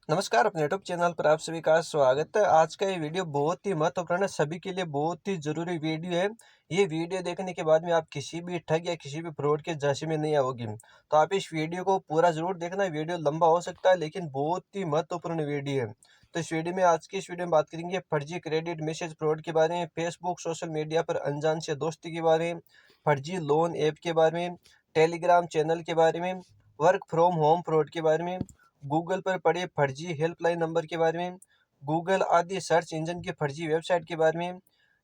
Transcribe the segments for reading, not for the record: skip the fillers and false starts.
नमस्कार, अपने YouTube channel पर आप सभी का स्वागत है। आज का ये वीडियो बहुत ही महत्वपूर्ण है, सभी के लिए बहुत ही ज़रूरी वीडियो है। ये वीडियो देखने के बाद में आप किसी भी ठग या किसी भी फ्रॉड के झांसे में नहीं आओगी। तो आप इस वीडियो को पूरा ज़रूर देखना। वीडियो लंबा हो सकता है लेकिन बहुत ही महत्वपूर्ण वीडियो है। तो इस वीडियो में आज की इस वीडियो में बात करेंगे फर्जी क्रेडिट मैसेज फ्रॉड के बारे में, फेसबुक सोशल मीडिया पर अनजान से दोस्ती के बारे में, फर्जी लोन ऐप के बारे में, टेलीग्राम चैनल के बारे में, वर्क फ्रॉम होम फ्रॉड के बारे में, गूगल पर पड़े फर्जी हेल्पलाइन नंबर के बारे में, गूगल आदि सर्च इंजन की फर्जी वेबसाइट के बारे में,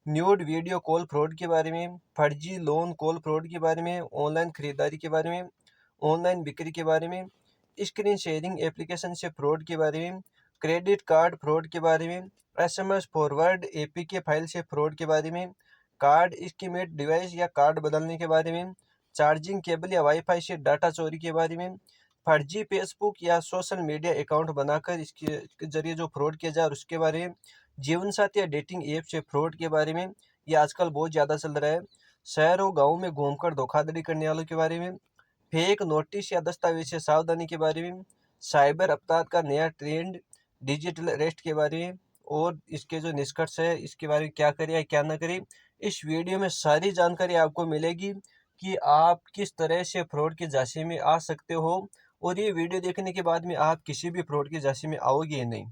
न्यूड वीडियो कॉल फ्रॉड के बारे में, फर्जी लोन कॉल फ्रॉड के बारे में, ऑनलाइन खरीदारी के बारे में, ऑनलाइन बिक्री के बारे में, स्क्रीन शेयरिंग एप्लीकेशन से फ्रॉड के बारे में, क्रेडिट कार्ड फ्रॉड के बारे में, एसएमएस फॉरवर्ड एपीके फाइल से फ्रॉड के बारे में, कार्ड स्कीमेट डिवाइस या कार्ड बदलने के बारे में, चार्जिंग केबल या वाईफाई से डाटा चोरी के बारे में, फर्जी फेसबुक या सोशल मीडिया अकाउंट बनाकर इसके जरिए जो फ्रॉड किया जाए उसके बारे में, जीवन साथी या डेटिंग ऐप से फ्रॉड के बारे में, ये आजकल बहुत ज़्यादा चल रहा है, शहरों गाँव में घूमकर धोखाधड़ी करने वालों के बारे में, फेक नोटिस या दस्तावेज से सावधानी के बारे में, साइबर अपराध का नया ट्रेंड, डिजिटल अरेस्ट के बारे में और इसके जो निष्कर्ष है इसके बारे में क्या करें या क्या ना करें, इस वीडियो में सारी जानकारी आपको मिलेगी कि आप किस तरह से फ्रॉड के झांसे में आ सकते हो और ये वीडियो देखने के बाद में आप किसी भी फ्रॉड के झांसे में आओगे ही नहीं।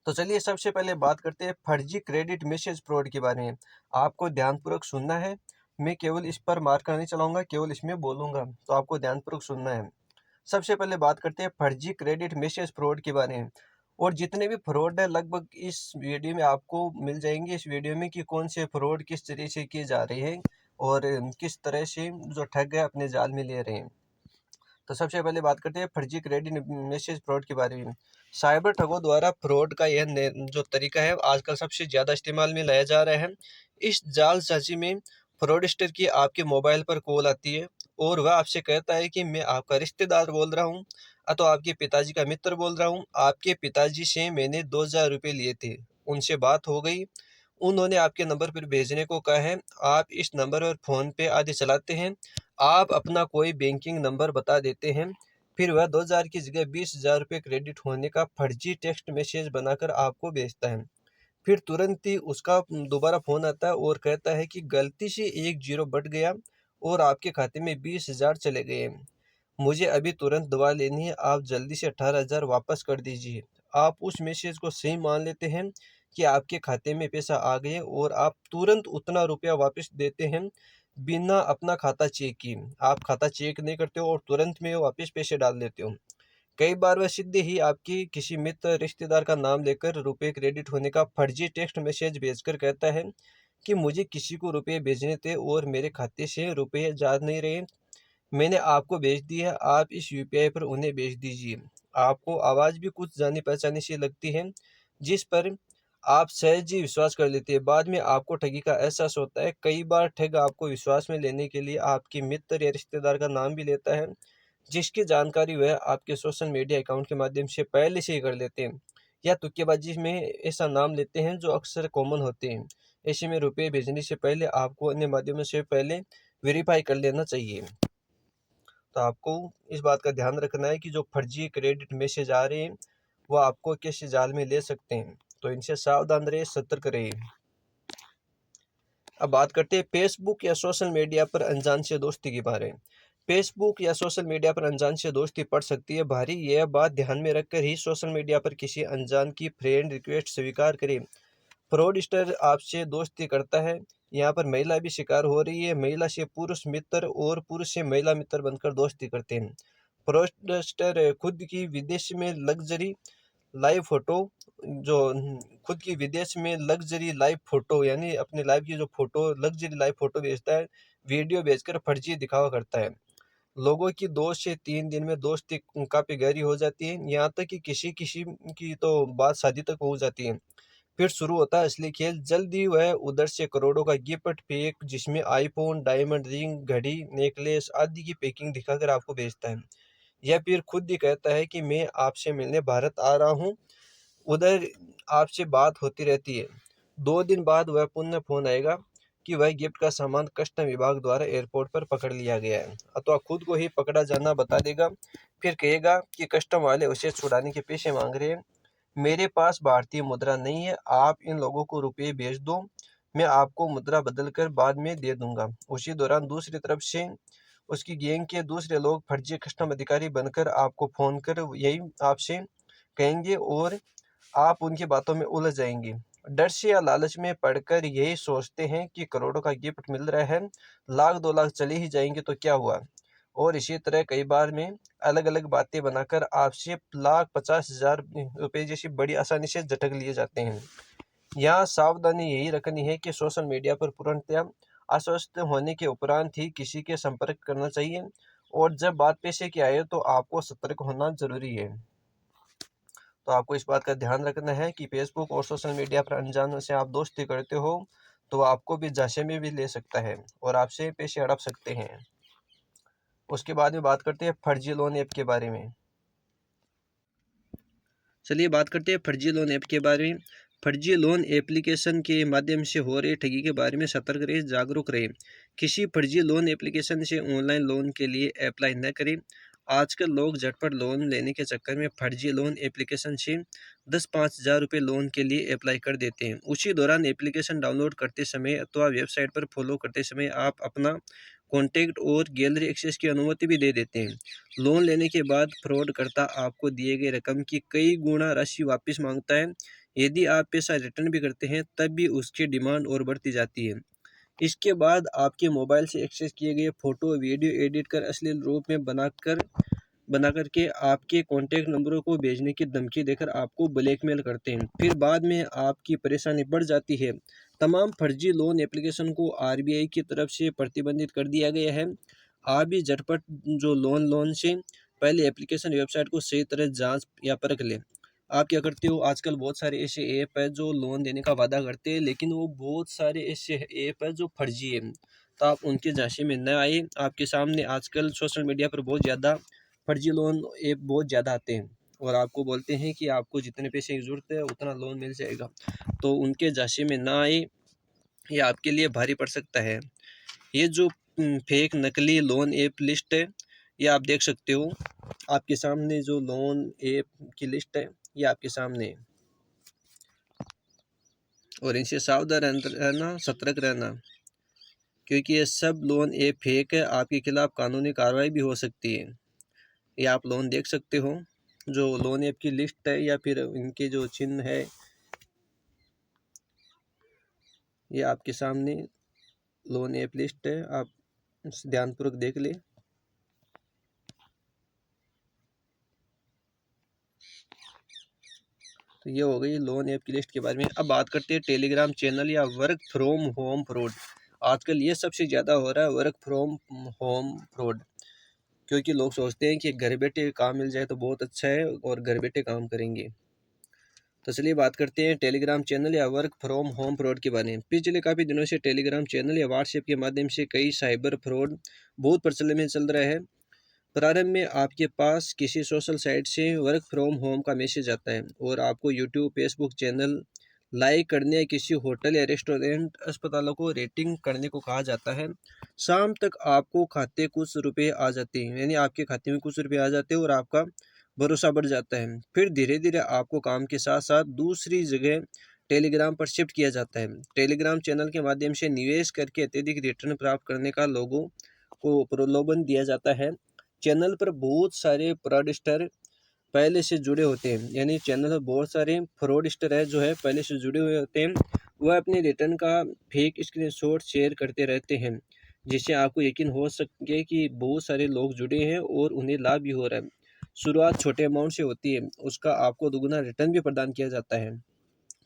तो चलिए सबसे पहले बात करते हैं फर्जी क्रेडिट मैसेज फ्रॉड के बारे में। आपको ध्यानपूर्वक सुनना है। मैं केवल इस पर मार्कर नहीं चलाऊंगा, केवल इसमें बोलूंगा, तो आपको ध्यानपूर्वक सुनना है। सबसे पहले बात करते हैं फर्जी क्रेडिट मैसेज फ्रॉड के बारे में। और जितने भी फ्रॉड है लगभग इस वीडियो में आपको मिल जाएंगे, इस वीडियो में कि कौन से फ्रॉड किस तरह से किए जा रहे हैं और किस तरह से जो ठग है अपने जाल में ले रहे हैं। तो सबसे पहले बात करते हैं फर्जी क्रेडिट मैसेज फ्रॉड के बारे में। साइबर ठगों द्वारा फ्रॉड का यह जो तरीका है आजकल सबसे ज़्यादा इस्तेमाल में लाया जा रहा है। इस जालसाजी में फ्रॉडस्टर की आपके मोबाइल पर कॉल आती है और वह आपसे कहता है कि मैं आपका रिश्तेदार बोल रहा हूँ, तो आपके पिताजी का मित्र बोल रहा हूँ। आपके पिताजी से मैंने 2000 रुपये लिए थे, उनसे बात हो गई, उन्होंने आपके नंबर पर भेजने को कहा है। आप इस नंबर पर फ़ोन पे आदि चलाते हैं। आप अपना कोई बैंकिंग नंबर बता देते हैं, फिर वह 2000 की जगह 20,000 रुपये क्रेडिट होने का फर्जी टेक्स्ट मैसेज बनाकर आपको भेजता है। फिर तुरंत ही उसका दोबारा फ़ोन आता है और कहता है कि गलती से एक जीरो बढ़ गया और आपके खाते में 20,000 चले गए। मुझे अभी तुरंत दवा लेनी है, आप जल्दी से 18,000 वापस कर दीजिए। आप उस मैसेज को सही मान लेते हैं कि आपके खाते में पैसा आ गए और आप तुरंत उतना रुपया वापस देते हैं बिना अपना खाता चेक किए। आप खाता चेक नहीं करते हो और तुरंत में वापस पैसे डाल देते हो। कई बार वह सीधे ही आपकी किसी मित्र रिश्तेदार का नाम लेकर रुपए क्रेडिट होने का फर्जी टेक्स्ट मैसेज भेजकर कहता है कि मुझे किसी को रुपए भेजने थे और मेरे खाते से रुपए जा नहीं रहे, मैंने आपको भेज दी है, आप इस यूपीआई पर उन्हें भेज दीजिए। आपको आवाज़ भी कुछ जानी पहचानी सी लगती है जिस पर आप सहज ही विश्वास कर लेते हैं। बाद में आपको ठगी का एहसास होता है। कई बार ठग आपको विश्वास में लेने के लिए आपके मित्र या रिश्तेदार का नाम भी लेता है जिसकी जानकारी वह आपके सोशल मीडिया अकाउंट के माध्यम से पहले से ही कर लेते हैं, या तुक्केबाजी में ऐसा नाम लेते हैं जो अक्सर कॉमन होते हैं। ऐसे में रुपये भेजने से पहले आपको अन्य माध्यमों से पहले वेरीफाई कर लेना चाहिए। तो आपको इस बात का ध्यान रखना है कि जो फर्जी क्रेडिट मैसेज आ रहे हैं वो आपको किस जाल में ले सकते हैं, तो इनसे सावधान रहिए, सतर्क रहिए। अब बात करते हैं फेसबुक या सोशल मीडिया पर अनजान से दोस्ती के बारे में। फेसबुक या सोशल मीडिया पर अनजान से दोस्ती पड़ सकती है भारी। यह बात ध्यान में रखकर ही सोशल मीडिया पर किसी अनजान की फ्रेंड रिक्वेस्ट स्वीकार करें। फ्रॉडस्टर आपसे दोस्ती करता है। यहाँ पर महिला भी शिकार हो रही है। महिला से पुरुष मित्र और पुरुष से महिला मित्र बनकर दोस्ती करते हैं। फ्रॉडस्टर लाइव फोटो जो खुद की विदेश में लग्जरी लाइव फोटो यानी अपने लाइव की जो फोटो लग्जरी लाइव फोटो भेजता है, वीडियो भेजकर फर्जी दिखावा करता है। लोगों की 2 से 3 दिन में दोस्ती काफ़ी गहरी हो जाती है, यहाँ तक कि किसी किसी की तो बात शादी तक हो जाती है। फिर शुरू होता है असली खेल। जल्दी वह उधर से करोड़ों का गिफ्ट पैक जिसमें आईफोन, डायमंड रिंग, घड़ी, नेकलेस आदि की पैकिंग दिखाकर आपको भेजता है। या फिर खुद ही कहता है कि मैं आपसे मिलने भारत आ रहा हूँ, उधर आपसे बात होती रहती है। 2 दिन बाद वह पुनः फ़ोन आएगा, कि वह गिफ्ट का सामान कस्टम विभाग द्वारा एयरपोर्ट पर पकड़ लिया गया है, अथवा खुद को ही पकड़ा जाना बता देगा। फिर कहेगा कि कस्टम वाले उसे छुड़ाने के पैसे मांग रहे हैं। मेरे पास भारतीय मुद्रा नहीं है, आप इन लोगों को रुपये भेज दो, मैं आपको मुद्रा बदल कर बाद में दे दूंगा। उसी दौरान दूसरी तरफ से उसकी गैंग के दूसरे लोग फर्जी कस्टम अधिकारी बनकर आपको फोन कर यही आपसे कहेंगे और आप उनकी बातों में उलझ जाएंगे। डर से या लालच में पड़कर यही सोचते हैं कि करोड़ों का गिफ्ट मिल रहा है, लाख 2 लाख चले ही जाएंगे तो क्या हुआ। और इसी तरह कई बार में अलग अलग बातें बनाकर आपसे लाख 50,000 रुपये जैसी बड़ी आसानी से झटक लिए जाते हैं। यहाँ सावधानी यही रखनी है कि सोशल मीडिया पर पूर्णतया आश्वस्त होने के उपरांत ही किसी के संपर्क करना चाहिए, और जब बात पैसे की आए तो आपको सतर्क होना जरूरी है। तो आपको इस बात का ध्यान रखना है कि फेसबुक और सोशल मीडिया पर अनजानों से आप दोस्ती करते हो तो आपको भी झांसे में भी ले सकता है और आपसे पैसे हड़प सकते हैं। उसके बाद में बात करते हैं फर्जी लोन ऐप के बारे में। चलिए बात करते हैं फर्जी लोन ऐप के बारे में। फर्जी लोन एप्लीकेशन के माध्यम से हो रही ठगी के बारे में सतर्क रहे, जागरूक रहे। किसी फर्जी लोन एप्लीकेशन से ऑनलाइन लोन के लिए अप्लाई न करें। आजकल लोग झटपट लोन लेने के चक्कर में फर्जी लोन एप्लीकेशन से 10-5 हज़ार रुपये लोन के लिए अप्लाई कर देते हैं। उसी दौरान एप्लीकेशन डाउनलोड करते समय अथवा वेबसाइट पर फॉलो करते समय आप अपना कॉन्टैक्ट और गैलरी एक्सेस की अनुमति भी दे देते हैं। लोन लेने के बाद फ्रॉडकर्ता आपको दिए गए रकम की कई गुना राशि वापस मांगता है। यदि आप पैसा रिटर्न भी करते हैं तब भी उसकी डिमांड और बढ़ती जाती है। इसके बाद आपके मोबाइल से एक्सेस किए गए फोटो वीडियो एडिट कर अश्लील रूप में बना के आपके कॉन्टैक्ट नंबरों को भेजने की धमकी देकर आपको ब्लैकमेल करते हैं। फिर बाद में आपकी परेशानी बढ़ जाती है। तमाम फर्जी लोन एप्लीकेशन को आरबीआई की तरफ से प्रतिबंधित कर दिया गया है। आप भी झटपट जो लोन से पहले एप्लीकेशन वेबसाइट को सही तरह जांच या परख लें। आप क्या करते हो, आजकल बहुत सारे ऐसे ऐप है जो लोन देने का वादा करते हैं, लेकिन वो बहुत सारे ऐसे ऐप है जो फर्जी है, तो आप उनके झांसे में न आए। आपके सामने आजकल सोशल मीडिया पर बहुत ज़्यादा फर्जी लोन ऐप बहुत ज़्यादा आते हैं और आपको बोलते हैं कि आपको जितने पैसे की ज़रूरत है उतना लोन मिल जाएगा, तो उनके झांसे में ना आए, ये आपके लिए भारी पड़ सकता है। ये जो फेक नकली लोन ऐप लिस्ट है, ये आप देख सकते हो। आपके सामने जो लोन ऐप की लिस्ट है ये आपके सामने है, और इनसे सावधान रहना, सतर्क रहना, क्योंकि ये सब लोन ऐप फेक है। आपके खिलाफ कानूनी कार्रवाई भी हो सकती है। ये आप लोन देख सकते हो, जो लोन ऐप की लिस्ट है या फिर इनके जो चिन्ह है, ये आपके सामने लोन ऐप लिस्ट है, आप ध्यानपूर्वक देख ले। तो ये हो गई लोन ऐप की लिस्ट के बारे में। अब बात करते हैं टेलीग्राम चैनल या वर्क फ्रॉम होम फ्रॉड। आजकल ये सबसे ज़्यादा हो रहा है, वर्क फ्रॉम होम फ्रॉड, क्योंकि लोग सोचते हैं कि घर बैठे काम मिल जाए तो बहुत अच्छा है और घर बैठे काम करेंगे। तो चलिए बात करते हैं टेलीग्राम चैनल या वर्क फ्रॉम होम फ्रॉड के बारे में। पिछले काफ़ी दिनों से टेलीग्राम चैनल या व्हाट्सएप के माध्यम से कई साइबर फ्रॉड बहुत प्रचलन में चल रहा है। प्रारंभ में आपके पास किसी सोशल साइट से वर्क फ्रॉम होम का मैसेज आता है और आपको यूट्यूब फेसबुक चैनल लाइक करने या किसी होटल या रेस्टोरेंट अस्पतालों को रेटिंग करने को कहा जाता है। शाम तक आपको खाते कुछ रुपए आ जाते हैं, यानी आपके खाते में कुछ रुपए आ जाते हैं और आपका भरोसा बढ़ जाता है। फिर धीरे धीरे आपको काम के साथ साथ दूसरी जगह टेलीग्राम पर शिफ्ट किया जाता है। टेलीग्राम चैनल के माध्यम से निवेश करके अत्यधिक रिटर्न प्राप्त करने का लोगों को प्रलोभन दिया जाता है। चैनल पर बहुत सारे फ्रॉडस्टर पहले से जुड़े होते हैं, यानी चैनल पर बहुत सारे फ्रॉडस्टर है जो है पहले से जुड़े हुए होते हैं। वह अपने रिटर्न का फेक स्क्रीनशॉट शेयर करते रहते हैं, जिससे आपको यकीन हो सके कि बहुत सारे लोग जुड़े हैं और उन्हें लाभ भी हो रहा है। शुरुआत छोटे अमाउंट से होती है, उसका आपको दुगुना रिटर्न भी प्रदान किया जाता है,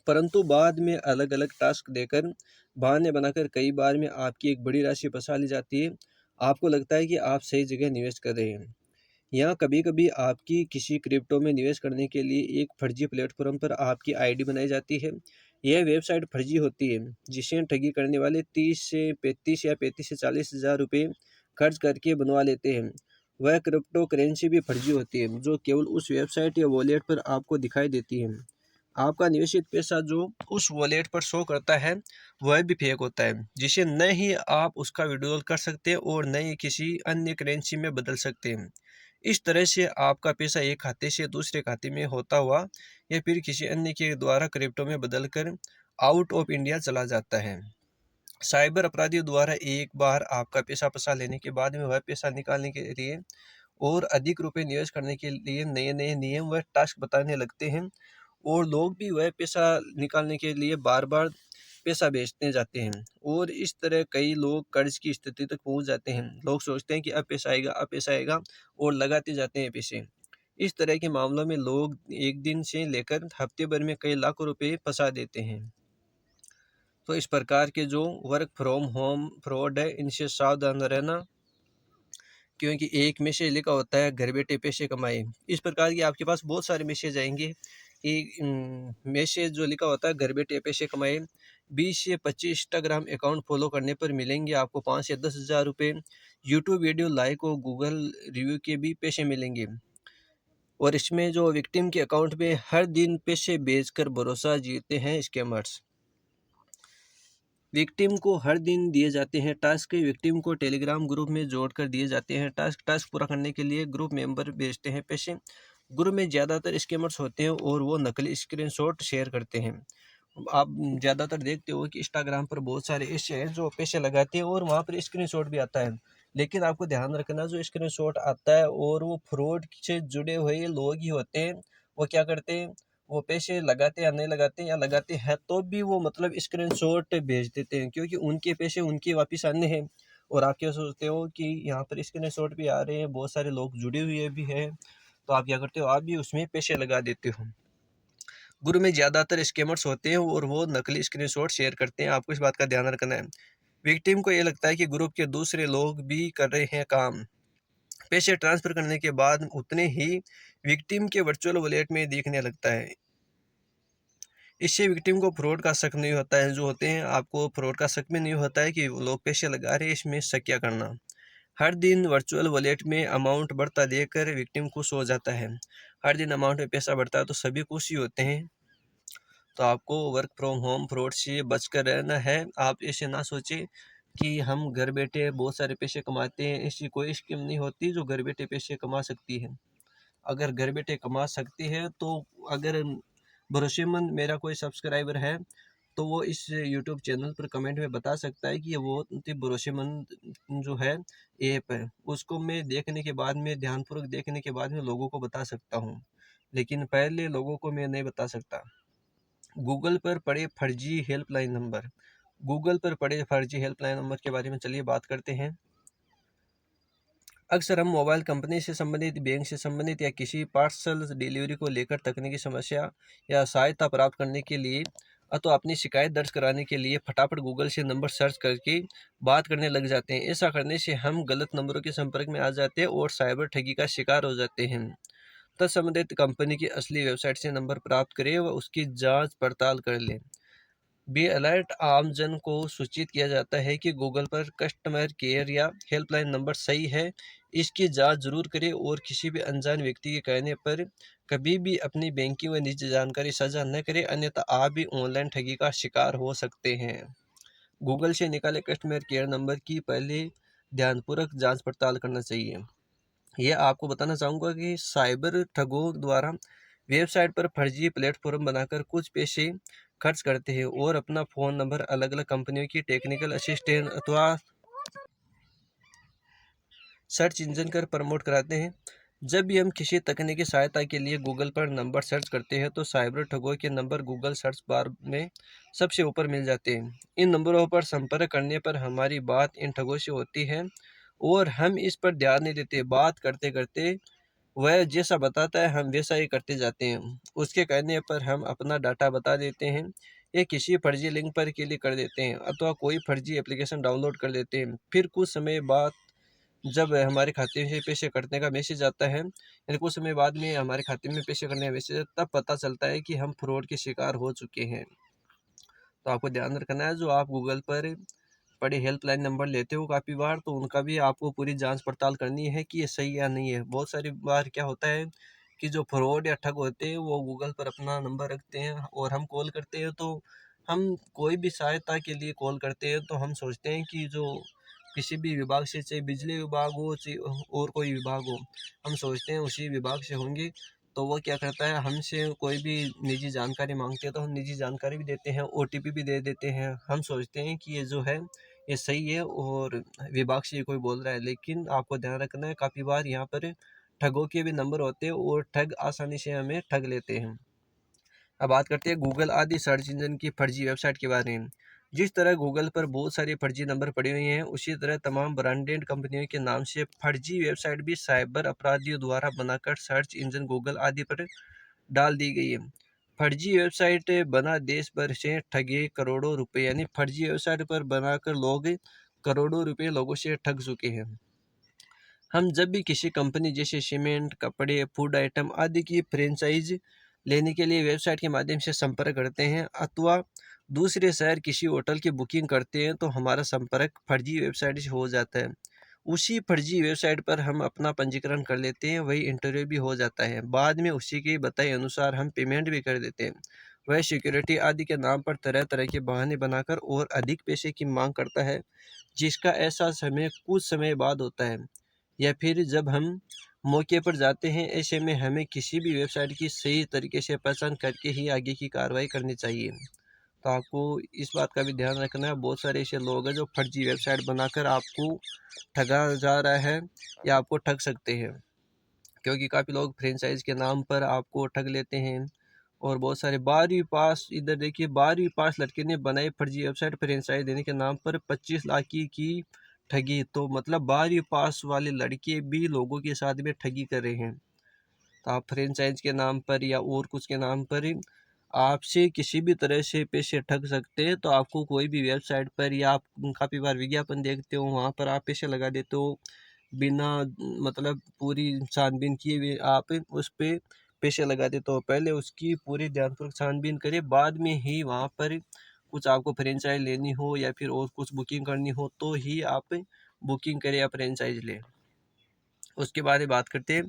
परंतु बाद में अलग अलग टास्क देकर बहाने बनाकर कई बार में आपकी एक बड़ी राशि फंसा ली जाती है। आपको लगता है कि आप सही जगह निवेश कर रहे हैं। यहाँ कभी कभी आपकी किसी क्रिप्टो में निवेश करने के लिए एक फर्जी प्लेटफॉर्म पर आपकी आईडी बनाई जाती है। यह वेबसाइट फर्जी होती है, जिसे ठगी करने वाले 30 से 40 हज़ार रुपये खर्च करके बनवा लेते हैं। वह क्रिप्टो करेंसी भी फर्जी होती है, जो केवल उस वेबसाइट या वॉलेट पर आपको दिखाई देती है। आपका निवेशित पैसा जो उस वॉलेट पर शो करता है वह भी फेक होता है, जिसे न ही आप उसका विड्रॉल कर सकते हैं और न ही किसी अन्य करेंसी में बदल सकते हैं। इस तरह से आपका पैसा एक खाते से दूसरे खाते में होता हुआ या फिर किसी अन्य के द्वारा क्रिप्टो में बदलकर आउट ऑफ इंडिया चला जाता है। साइबर अपराधियों द्वारा एक बार आपका पैसा फंसा लेने के बाद में वह पैसा निकालने के लिए और अधिक रुपए निवेश करने के लिए नए नए नियम व टास्क बताने लगते हैं, और लोग भी वह पैसा निकालने के लिए बार बार पैसा भेजते जाते हैं, और इस तरह कई लोग कर्ज की स्थिति तक पहुंच जाते हैं। लोग सोचते हैं कि अब पैसा आएगा, अब पैसा आएगा, और लगाते जाते हैं पैसे। इस तरह के मामलों में लोग एक दिन से लेकर हफ्ते भर में कई लाखों रुपए फंसा देते हैं। तो इस प्रकार के जो वर्क फ्रॉम होम फ्रॉड है, इनसे सावधान रहना, क्योंकि एक मैसेज लिखा होता है घर बैठे पैसे कमाए। इस प्रकार की आपके पास बहुत सारे मैसेज आएंगे। एक मैसेज जो लिखा होता है घर बैठे पैसे कमाए, 20 से 25 इंस्टाग्राम अकाउंट फॉलो करने पर मिलेंगे आपको 5 से 10 हज़ार रुपये। यूट्यूब वीडियो लाइक और गूगल रिव्यू के भी पैसे मिलेंगे। और इसमें जो विक्टिम के अकाउंट में हर दिन पैसे भेजकर भरोसा जीतते हैं स्कैमर्स। विक्टिम को हर दिन दिए जाते हैं टास्क। विक्टिम को टेलीग्राम ग्रुप में जोड़कर दिए जाते हैं टास्क पूरा करने के लिए ग्रुप मेंबर भेजते हैं पैसे। ग्रुप में ज़्यादातर स्कैमर्स होते हैं और वो नकली स्क्रीनशॉट शेयर करते हैं। आप ज़्यादातर देखते हो कि इंस्टाग्राम पर बहुत सारे ऐसे हैं जो पैसे लगाते हैं और वहाँ पर स्क्रीनशॉट भी आता है, लेकिन आपको ध्यान रखना जो स्क्रीनशॉट आता है और वो फ्रॉड से जुड़े हुए लोग ही होते हैं। वो क्या करते हैं, वो पैसे लगाते या नहीं लगाते, या लगाते हैं तो भी वो मतलब स्क्रीनशॉट भेज देते हैं, क्योंकि उनके पैसे उनके वापस आने हैं। और आप क्या सोचते हो कि यहाँ पर स्क्रीनशॉट भी आ रहे हैं, बहुत सारे लोग जुड़े हुए भी हैं, तो आप क्या करते हो, आप भी उसमें पैसे लगा देते हो। ग्रुप में ज़्यादातर स्कैमर्स होते हैं और वो नकली स्क्रीनशॉट शेयर करते हैं, आपको इस बात का ध्यान रखना है। विक्टिम को ये लगता है कि ग्रुप के दूसरे लोग भी कर रहे हैं काम। पैसे ट्रांसफ़र करने के बाद उतने ही विक्टिम के वर्चुअल वॉलेट में दिखने लगता है। इससे विक्टिम को फ्रॉड का शक नहीं होता है। जो होते हैं, आपको फ्रॉड का शक भी नहीं होता है कि लोग पैसे लगा रहे हैं, इसमें शक क्या करना। हर दिन वर्चुअल वॉलेट में अमाउंट बढ़ता देखकर विक्टिम खुश हो जाता है। हर दिन अमाउंट में पैसा बढ़ता है तो सभी खुशी होते हैं। तो आपको वर्क फ्रॉम होम फ्रॉड से बचकर रहना है। आप ऐसे ना सोचें कि हम घर बैठे बहुत सारे पैसे कमाते हैं, ऐसी कोई स्कीम नहीं होती जो घर बैठे पैसे कमा सकती है। अगर घर बैठे कमा सकती है तो अगर भरोसेमंद मेरा कोई सब्सक्राइबर है तो वो इस यूट्यूब चैनल पर कमेंट में बता सकता है कि ये बहुत ही भरोसेमंद जो है ऐप है। उसको मैं देखने के बाद में ध्यानपूर्वक देखने के बाद में लोगों को बता सकता हूँ, लेकिन पहले लोगों को मैं नहीं बता सकता। गूगल पर पड़े फर्जी हेल्पलाइन नंबर। गूगल पर पड़े फर्जी हेल्पलाइन नंबर के बारे में चलिए बात करते हैं। अक्सर हम मोबाइल कंपनी से संबंधित, बैंक से संबंधित या किसी पार्सल डिलीवरी को लेकर तकनीकी समस्या या सहायता प्राप्त करने के लिए अथवा अपनी शिकायत दर्ज कराने के लिए फटाफट गूगल से नंबर सर्च करके बात करने लग जाते हैं। ऐसा करने से हम गलत नंबरों के संपर्क में आ जाते हैं और साइबर ठगी का शिकार हो जाते हैं। तत्संबंधित कंपनी की असली वेबसाइट से नंबर प्राप्त करें व उसकी जांच पड़ताल कर लें। बी अलर्ट, आमजन को सूचित किया जाता है कि गूगल पर कस्टमर केयर या हेल्पलाइन नंबर सही है। इसकी जांच जरूर करें और किसी भी अनजान व्यक्ति के कहने पर कभी भी अपनी बैंकिंग व निजी जानकारी साझा न करें, अन्यथा आप भी ऑनलाइन ठगी का शिकार हो सकते हैं। गूगल से निकाले कस्टमर केयर नंबर की पहले ध्यानपूर्वक जांच पड़ताल करना चाहिए। यह आपको बताना चाहूँगा कि साइबर ठगों द्वारा वेबसाइट पर फर्जी प्लेटफॉर्म बनाकर कुछ पैसे खर्च करते हैं और अपना फ़ोन नंबर अलग अलग कंपनियों की टेक्निकल असिस्टेंट अथवा सर्च इंजन कर प्रमोट कराते हैं। जब भी हम किसी तकनीकी सहायता के लिए गूगल पर नंबर सर्च करते हैं तो साइबर ठगों के नंबर गूगल सर्च बार में सबसे ऊपर मिल जाते हैं। इन नंबरों पर संपर्क करने पर हमारी बात इन ठगों से होती है और हम इस पर ध्यान नहीं देते। बात करते करते वह जैसा बताता है हम वैसा ही करते जाते हैं। उसके कहने पर हम अपना डाटा बता देते हैं या किसी फर्जी लिंक पर क्लिक कर देते हैं अथवा कोई फर्जी एप्लीकेशन डाउनलोड कर लेते हैं। फिर कुछ समय बाद जब हमारे खाते से पैसे कटने का मैसेज आता है, यानी कुछ समय बाद में हमारे खाते में पैसे कटने का मैसेज, तब पता चलता है कि हम फ्रॉड के शिकार हो चुके हैं। तो आपको ध्यान रखना है, जो आप गूगल पर पड़े हेल्पलाइन नंबर लेते हो काफ़ी बार, तो उनका भी आपको पूरी जांच पड़ताल करनी है कि ये सही या नहीं है। बहुत सारी बार क्या होता है कि जो फ्रॉड या ठग होते हैं वो गूगल पर अपना नंबर रखते हैं और हम कॉल करते हैं तो हम कोई भी सहायता के लिए कॉल करते हैं तो हम सोचते हैं कि जो किसी भी विभाग से, चाहे बिजली विभाग हो चाहे और कोई विभाग हो, हम सोचते हैं उसी विभाग से होंगे। तो वो क्या करता है, हमसे कोई भी निजी जानकारी मांगते हैं तो हम निजी जानकारी भी देते हैं, ओटीपी भी दे देते हैं। हम सोचते हैं कि ये जो है ये सही है और विभाग से कोई बोल रहा है, लेकिन आपको ध्यान रखना है काफ़ी बार यहाँ पर ठगों के भी नंबर होते हैं और ठग आसानी से हमें ठग लेते हैं। अब बात करते हैं गूगल आदि सर्च इंजन की फर्जी वेबसाइट के बारे में। जिस तरह गूगल पर बहुत सारे फर्जी नंबर पड़े हुए हैं, उसी तरह तमाम ब्रांडेड कंपनियों के नाम से फर्जी वेबसाइट भी साइबर अपराधियों द्वारा बनाकर सर्च इंजन गूगल आदि पर डाल दी गई है। फर्जी वेबसाइट बना देश भर से ठगे करोड़ों रुपए, यानी फर्जी वेबसाइट पर बनाकर लोग करोड़ों रुपए लोगों से ठग चुके हैं। हम जब भी किसी कंपनी जैसे सीमेंट, कपड़े, फूड आइटम आदि की फ्रेंचाइज लेने के लिए वेबसाइट के माध्यम से संपर्क करते हैं अथवा दूसरे शहर किसी होटल की बुकिंग करते हैं तो हमारा संपर्क फर्जी वेबसाइट से हो जाता है। उसी फर्जी वेबसाइट पर हम अपना पंजीकरण कर लेते हैं, वही इंटरव्यू भी हो जाता है। बाद में उसी के बताए अनुसार हम पेमेंट भी कर देते हैं। वह सिक्योरिटी आदि के नाम पर तरह तरह के बहाने बनाकर और अधिक पैसे की मांग करता है, जिसका एहसास हमें कुछ समय बाद होता है या फिर जब हम मौके पर जाते हैं। ऐसे में हमें किसी भी वेबसाइट की सही तरीके से पहचान करके ही आगे की कार्रवाई करनी चाहिए। तो आपको इस बात का भी ध्यान रखना है, बहुत सारे ऐसे लोग हैं जो फर्जी वेबसाइट बनाकर आपको ठगा जा रहा है या आपको ठग सकते हैं, क्योंकि काफ़ी लोग फ्रेंचाइज के नाम पर आपको ठग लेते हैं। और बहुत सारे 12वीं पास, इधर देखिए 12वीं पास लड़के ने बनाई फर्जी वेबसाइट फ्रेंचाइज देने के नाम पर 25 लाख की ठगी। तो मतलब 12वीं पास वाले लड़के भी लोगों के साथ में ठगी कर रहे हैं। तो आप फ्रेंचाइज के नाम पर या और कुछ के नाम पर आपसे किसी भी तरह से पैसे ठग सकते हैं। तो आपको कोई भी वेबसाइट पर या आप काफ़ी बार विज्ञापन देखते हो, वहाँ पर आप पैसे लगा देते हो बिना मतलब पूरी छानबीन किए हुए आप उस पे पैसे लगा देते हो। पहले उसकी पूरी ध्यानपूर्वक छानबीन करिए, बाद में ही वहाँ पर कुछ आपको फ्रेंचाइज लेनी हो या फिर और कुछ बुकिंग करनी हो तो ही आप बुकिंग करें या फ्रेंचाइज लें। उसके बाद बात करते हैं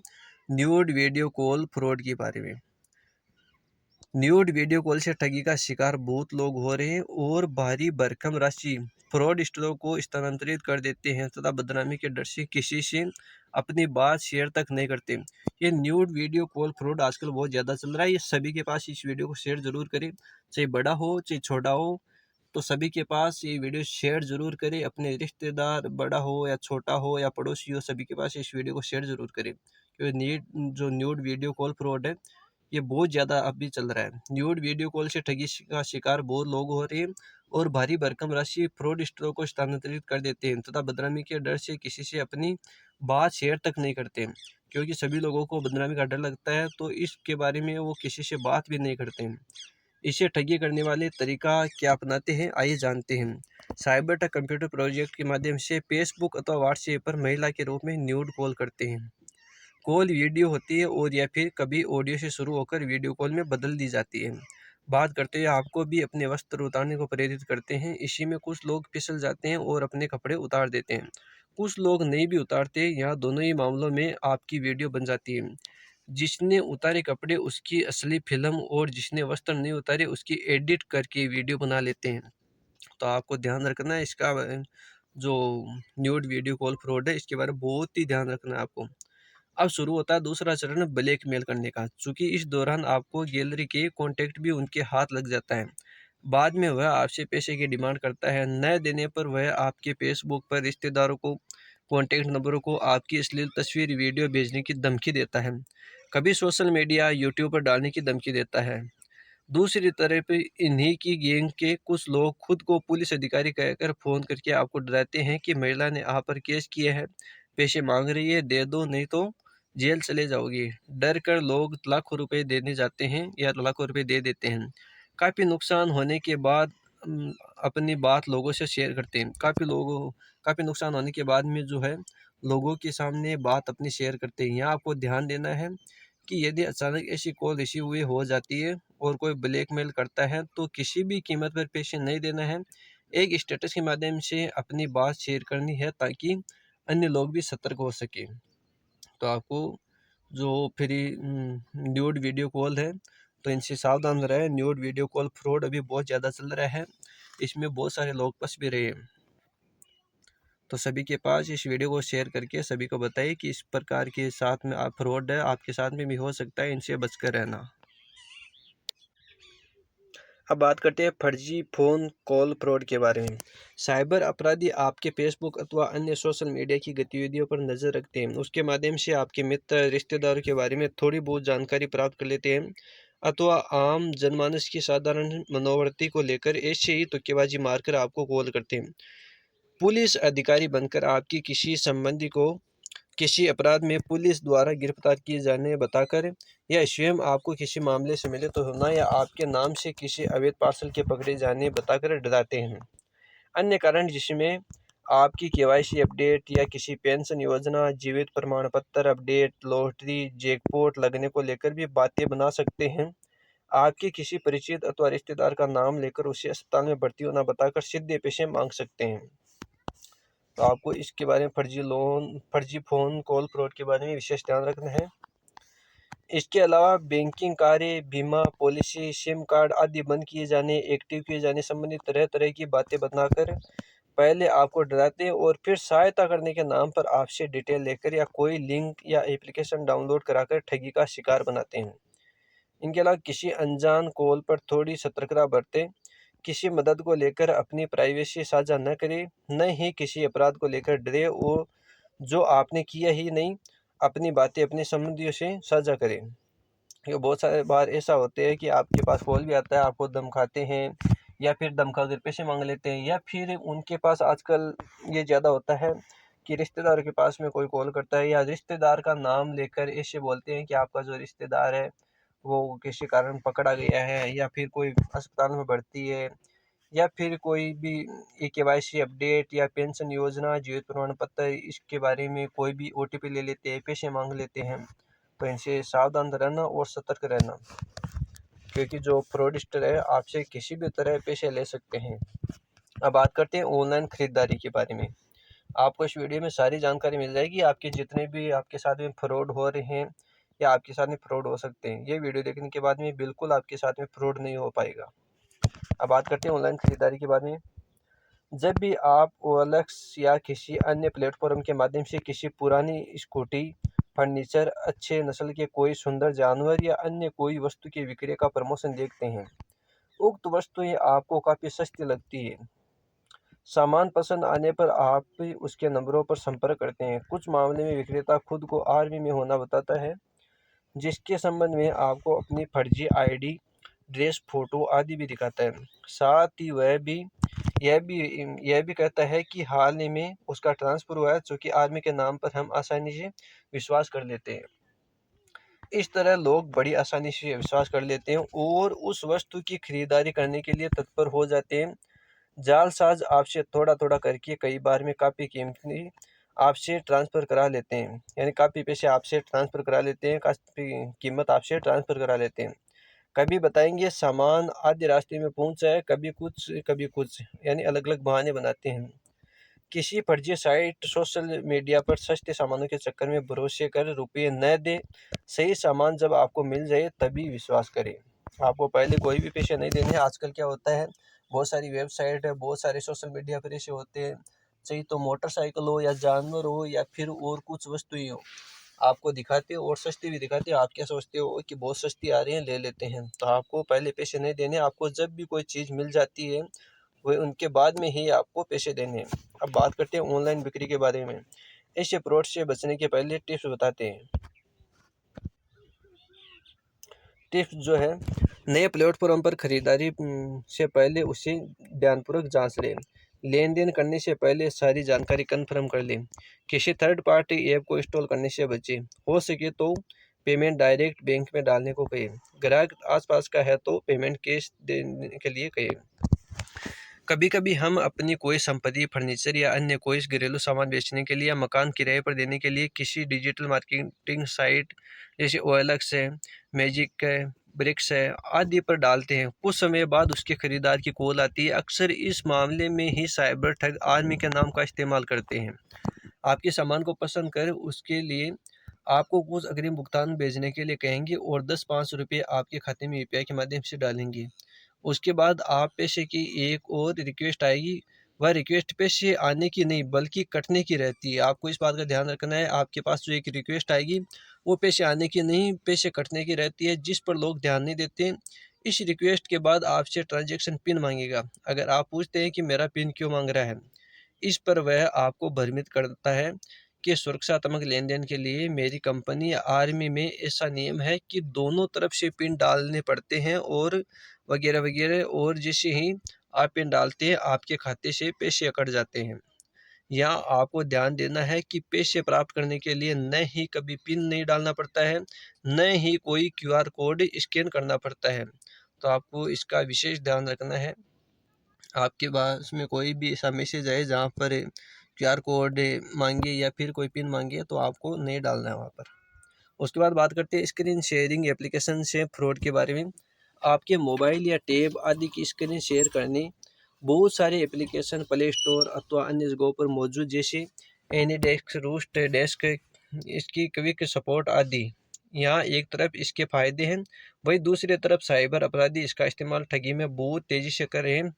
न्यूड वीडियो कॉल फ्रॉड के बारे में। न्यूड वीडियो कॉल से ठगी का शिकार बहुत लोग हो रहे हैं और भारी भरकम राशि फ्रॉडस्टरों को स्थानांतरित कर देते हैं तथा बदनामी के डर से किसी से अपनी बात शेयर तक नहीं करते। ये न्यूड वीडियो कॉल फ्रॉड आजकल बहुत ज़्यादा चल रहा है। ये सभी के पास इस वीडियो को शेयर जरूर करें, चाहे बड़ा हो चाहे छोटा हो, तो सभी के पास ये वीडियो शेयर ज़रूर करें। अपने रिश्तेदार बड़ा हो या छोटा हो या पड़ोसी हो, सभी के पास इस वीडियो को शेयर ज़रूर करें, क्योंकि जो न्यूड वीडियो कॉल फ्रॉड है ये बहुत ज़्यादा अभी चल रहा है। न्यूड वीडियो कॉल से ठगी का शिकार बहुत लोग हो रहे हैं और भारी भरकम राशि फ्रॉडस्टरों को स्थानांतरित कर देते हैं तथा बदनामी के डर से किसी से अपनी बात शेयर तक नहीं करते, क्योंकि सभी लोगों को बदनामी का डर लगता है तो इसके बारे में वो किसी से बात भी नहीं करते हैं। इसे ठगी करने वाले तरीका क्या अपनाते हैं, आइए जानते हैं। साइबर टेक कंप्यूटर प्रोजेक्ट के माध्यम से फेसबुक अथवा व्हाट्सएप पर महिला के रूप में न्यूड कॉल करते हैं। कॉल वीडियो होती है और या फिर कभी ऑडियो से शुरू होकर वीडियो कॉल में बदल दी जाती है। बात करते हुए आपको भी अपने वस्त्र उतारने को प्रेरित करते हैं। इसी में कुछ लोग फिसल जाते हैं और अपने कपड़े उतार देते हैं, कुछ लोग नहीं भी उतारते। यहाँ दोनों ही मामलों में आपकी वीडियो बन जाती है। जिसने उतारे कपड़े उसकी असली फिल्म और जिसने वस्त्र नहीं उतारे उसकी एडिट करके वीडियो बना लेते हैं। तो आपको ध्यान रखना है इसका जो न्यूड वीडियो कॉल फ्रॉड है इसके बारे में बहुत ही ध्यान रखना है आपको। अब शुरू होता है दूसरा चरण ब्लैकमेल करने का, चूंकि इस दौरान आपको गैलरी के कॉन्टैक्ट भी उनके हाथ लग जाता है। बाद में वह आपसे पैसे की डिमांड करता है, न देने पर वह आपके फेसबुक पर रिश्तेदारों को, कॉन्टैक्ट नंबरों को आपकी अश्लील तस्वीर वीडियो भेजने की धमकी देता है, कभी सोशल मीडिया यूट्यूब पर डालने की धमकी देता है। दूसरी तरफ इन्हीं की गैंग के कुछ लोग खुद को पुलिस अधिकारी कहकर फ़ोन करके आपको डराते हैं कि महिला ने आप पर केस किया है, पैसे मांग रही है, दे दो नहीं तो जेल चले जाओगे। डर कर लोग लाखों रुपए देने जाते हैं या लाखों रुपए दे देते हैं। काफ़ी नुकसान होने के बाद अपनी बात लोगों से शेयर करते हैं। काफ़ी नुकसान होने के बाद में जो है लोगों के सामने बात अपनी शेयर करते हैं। यहाँ आपको ध्यान देना है कि यदि अचानक ऐसी कॉल रिसीव हुई हो जाती है और कोई ब्लैकमेल करता है तो किसी भी कीमत पर पैसे नहीं देना है। एक स्टेटस के माध्यम से अपनी बात शेयर करनी है ताकि अन्य लोग भी सतर्क हो सके। तो आपको जो फ्री न्यूड वीडियो कॉल है, तो इनसे सावधान रहें। न्यूड वीडियो कॉल फ्रॉड अभी बहुत ज़्यादा चल रहा है, इसमें बहुत सारे लोग फंस भी रहे हैं। तो सभी के पास इस वीडियो को शेयर करके सभी को बताइए कि इस प्रकार के साथ में आप फ्रॉड है, आपके साथ में भी हो सकता है, इनसे बचकर रहना। अब बात करते हैं फर्जी फ़ोन कॉल फ्रॉड के बारे में। साइबर अपराधी आपके फेसबुक अथवा अन्य सोशल मीडिया की गतिविधियों पर नज़र रखते हैं। उसके माध्यम से आपके मित्र, रिश्तेदारों के बारे में थोड़ी बहुत जानकारी प्राप्त कर लेते हैं अथवा आम जनमानस की साधारण मनोवृत्ति को लेकर ऐसे ही तुक्केबाजी मारकर आपको कॉल करते हैं। पुलिस अधिकारी बनकर आपकी किसी संबंधी को किसी अपराध में पुलिस द्वारा गिरफ्तार किए जाने बताकर या स्वयं आपको किसी मामले से मिले तो होना या आपके नाम से किसी अवैध पार्सल के पकड़े जाने बताकर डराते हैं। अन्य कारण जिसमें आपकी केवाईसी अपडेट या किसी पेंशन योजना, जीवित प्रमाण पत्र अपडेट, लॉटरी, जैकपॉट लगने को लेकर भी बातें बना सकते हैं। आपके किसी परिचित अथवा रिश्तेदार का नाम लेकर उसे अस्पताल में भर्ती होना बताकर सीधे पैसे मांग सकते हैं। तो आपको इसके बारे में फर्जी फ़ोन कॉल फ्रॉड के बारे में विशेष ध्यान रखना है। इसके अलावा बैंकिंग कार्य, बीमा पॉलिसी, सिम कार्ड आदि बंद किए जाने, एक्टिव किए जाने संबंधी तरह तरह की बातें बताकर पहले आपको डराते हैं और फिर सहायता करने के नाम पर आपसे डिटेल लेकर या कोई लिंक या एप्लीकेशन डाउनलोड कराकर ठगी का शिकार बनाते हैं। इनके अलावा किसी अनजान कॉल पर थोड़ी सतर्कता बरतें। किसी मदद को लेकर अपनी प्राइवेसी साझा न करें, न ही किसी अपराध को लेकर डरे और जो आपने किया ही नहीं, अपनी बातें अपने संबंधियों से साझा करें। ये बहुत सारे बार ऐसा होते हैं कि आपके पास कॉल भी आता है, आपको धमकाते हैं या फिर धमकाकर पैसे मांग लेते हैं, या फिर उनके पास आजकल ये ज़्यादा होता है कि रिश्तेदारों के पास में कोई कॉल करता है या रिश्तेदार का नाम लेकर ऐसे बोलते हैं कि आपका जो रिश्तेदार है वो किसी कारण पकड़ा गया है या फिर कोई अस्पताल में भर्ती है या फिर कोई भी केवाईसी अपडेट या पेंशन योजना, जीवित प्रमाण पत्र, इसके बारे में कोई भी ओटीपी ले लेते हैं, पैसे मांग लेते हैं। तो इनसे सावधान रहना और सतर्क रहना, क्योंकि जो फ्रॉडस्टर है आपसे किसी भी तरह पैसे ले सकते हैं। अब बात करते हैं ऑनलाइन खरीदारी के बारे में। आपको इस वीडियो में सारी जानकारी मिल जाएगी, आपके जितने भी आपके साथ में फ्रॉड हो रहे हैं या आपके साथ में फ्रॉड हो सकते हैं। ये वीडियो देखने के बाद में बिल्कुल आपके साथ में फ्रॉड नहीं हो पाएगा। अब बात करते हैं ऑनलाइन खरीदारी के बारे में। जब भी आप ओएलएक्स या किसी अन्य प्लेटफॉर्म के माध्यम से किसी पुरानी स्कूटी, फर्नीचर, अच्छे नस्ल के कोई सुंदर जानवर या अन्य कोई वस्तु के विक्रय का प्रमोशन देखते हैं, उक्त वस्तुएं आपको काफ़ी सस्ती लगती है। सामान पसंद आने पर आप उसके नंबरों पर संपर्क करते हैं। कुछ मामले में विक्रेता खुद को आर्मी में होना बताता है, जिसके संबंध में आपको अपनी फर्जी आईडी, ड्रेस फोटो आदि भी दिखाता है। साथ ही यह भी कहता है कि हाल ही में उसका ट्रांसफ़र हुआ है, चूँकि आर्मी के नाम पर हम आसानी से विश्वास कर लेते हैं। इस तरह लोग बड़ी आसानी से विश्वास कर लेते हैं और उस वस्तु की खरीदारी करने के लिए तत्पर हो जाते हैं। जालसाज आपसे थोड़ा-थोड़ा करके कई बार में काफ़ी कीमती आपसे ट्रांसफ़र करा लेते हैं, यानी काफ़ी पैसे आपसे ट्रांसफ़र करा लेते हैं, काफ़ी कीमत आपसे ट्रांसफ़र करा लेते हैं। कभी बताएंगे सामान आधे रास्ते में पहुंच जाए, कभी कुछ, यानी अलग-अलग बहाने बनाते हैं। किसी फर्जी साइट, सोशल मीडिया पर सस्ते सामानों के चक्कर में भरोसे कर रुपये न दें। सही सामान जब आपको मिल जाए तभी विश्वास करें। आपको पहले कोई भी पैसे नहीं देने हैं। आजकल क्या होता है, बहुत सारी वेबसाइट है, बहुत सारे सोशल मीडिया पर ऐसे होते हैं, चाहे तो मोटरसाइकिल हो या जानवर हो या फिर और कुछ वस्तुएं हो, आपको दिखाते हो और सस्ती भी दिखाते हो। आप क्या सोचते हो कि बहुत सस्ती आ रही है, ले लेते हैं। तो आपको पहले पैसे नहीं देने। आपको जब भी कोई चीज़ मिल जाती है वह उनके बाद में ही आपको पैसे देने हैं। अब बात करते हैं ऑनलाइन बिक्री के बारे में। ऐसे फ्रॉड से बचने के पहले टिप्स बताते हैं। टिप्स जो है, नए प्लेटफॉर्म पर खरीदारी से पहले उसे ध्यानपूर्वक जांच लें। लेन देन करने से पहले सारी जानकारी कन्फर्म कर लें। किसी थर्ड पार्टी ऐप को इंस्टॉल करने से बचें। हो सके तो पेमेंट डायरेक्ट बैंक में डालने को कहें। ग्राहक आसपास का है तो पेमेंट कैश देने के लिए कहें। कभी कभी हम अपनी कोई संपत्ति, फर्नीचर या अन्य कोई घरेलू सामान बेचने के लिए या मकान किराए पर देने के लिए किसी डिजिटल मार्केटिंग साइट जैसे ओएलएक्स है, मैजिक है, ब्रिक्स है आदि पर डालते हैं। कुछ समय बाद उसके खरीदार की कॉल आती है। अक्सर इस मामले में ही साइबर ठग आर्मी के नाम का इस्तेमाल करते हैं। आपके सामान को पसंद कर उसके लिए आपको कुछ अग्रिम भुगतान भेजने के लिए कहेंगे और 10-5 रुपये आपके खाते में यूपीआई के माध्यम से डालेंगे। उसके बाद आप पैसे की एक और रिक्वेस्ट आएगी, वह रिक्वेस्ट पैसे आने की नहीं बल्कि कटने की रहती है। आपको इस बात का ध्यान रखना है, आपके पास जो एक रिक्वेस्ट आएगी वो पैसे आने की नहीं, पैसे कटने की रहती है, जिस पर लोग ध्यान नहीं देते। इस रिक्वेस्ट के बाद आपसे ट्रांजैक्शन पिन मांगेगा। अगर आप पूछते हैं कि मेरा पिन क्यों मांग रहा है, इस पर वह आपको भ्रमित करता है कि सुरक्षात्मक लेन-देन के लिए मेरी कंपनी या आर्मी में ऐसा नियम है कि दोनों तरफ से पिन डालने पड़ते हैं और वगैरह-वगैरह, और जैसे ही आप पिन डालते हैं आपके खाते से पैसे कट जाते हैं। यहाँ आपको ध्यान देना है कि पैसे प्राप्त करने के लिए न ही कभी पिन नहीं डालना पड़ता है, न ही कोई क्यूआर कोड स्कैन करना पड़ता है। तो आपको इसका विशेष ध्यान रखना है। आपके पास में कोई भी ऐसा मैसेज आए जहाँ पर क्यूआर कोड मांगे या फिर कोई पिन मांगे तो आपको नहीं डालना है वहाँ पर। उसके बाद बात करते हैं स्क्रीन शेयरिंग एप्लीकेशन से फ्रॉड के बारे में। आपके मोबाइल या टैब आदि की स्क्रीन शेयर करने बहुत सारे एप्लीकेशन प्ले स्टोर अथवा अन्य जगहों पर मौजूद, जैसे एनीडेस्क, रूस्ट डेस्क, इसकी क्विक सपोर्ट आदि। यहाँ एक तरफ इसके फायदे हैं, वहीं दूसरी तरफ साइबर अपराधी इसका इस्तेमाल ठगी में बहुत तेजी से कर रहे हैं।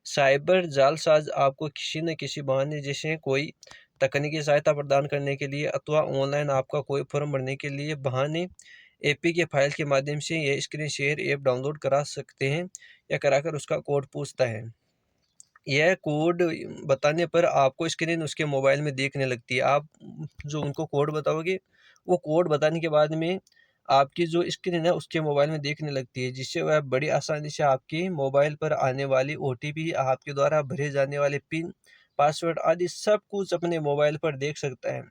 साइबर जालसाज आपको किसी न किसी बहाने, जैसे कोई तकनीकी सहायता प्रदान करने के लिए अथवा ऑनलाइन आपका कोई फॉर्म भरने के लिए बहाने एपीके फाइल के माध्यम से यह स्क्रीन शेयर ऐप डाउनलोड करा सकते हैं या कराकर उसका कोड पूछता है। यह कोड बताने पर आपको स्क्रीन उसके मोबाइल में देखने लगती है। आप जो उनको कोड बताओगे, वो कोड बताने के बाद में आपकी जो स्क्रीन है उसके मोबाइल में देखने लगती है, जिससे वह बड़ी आसानी से आपके मोबाइल पर आने वाली ओटीपी, आपके द्वारा भरे जाने वाले पिन, पासवर्ड आदि सब कुछ अपने मोबाइल पर देख सकता है।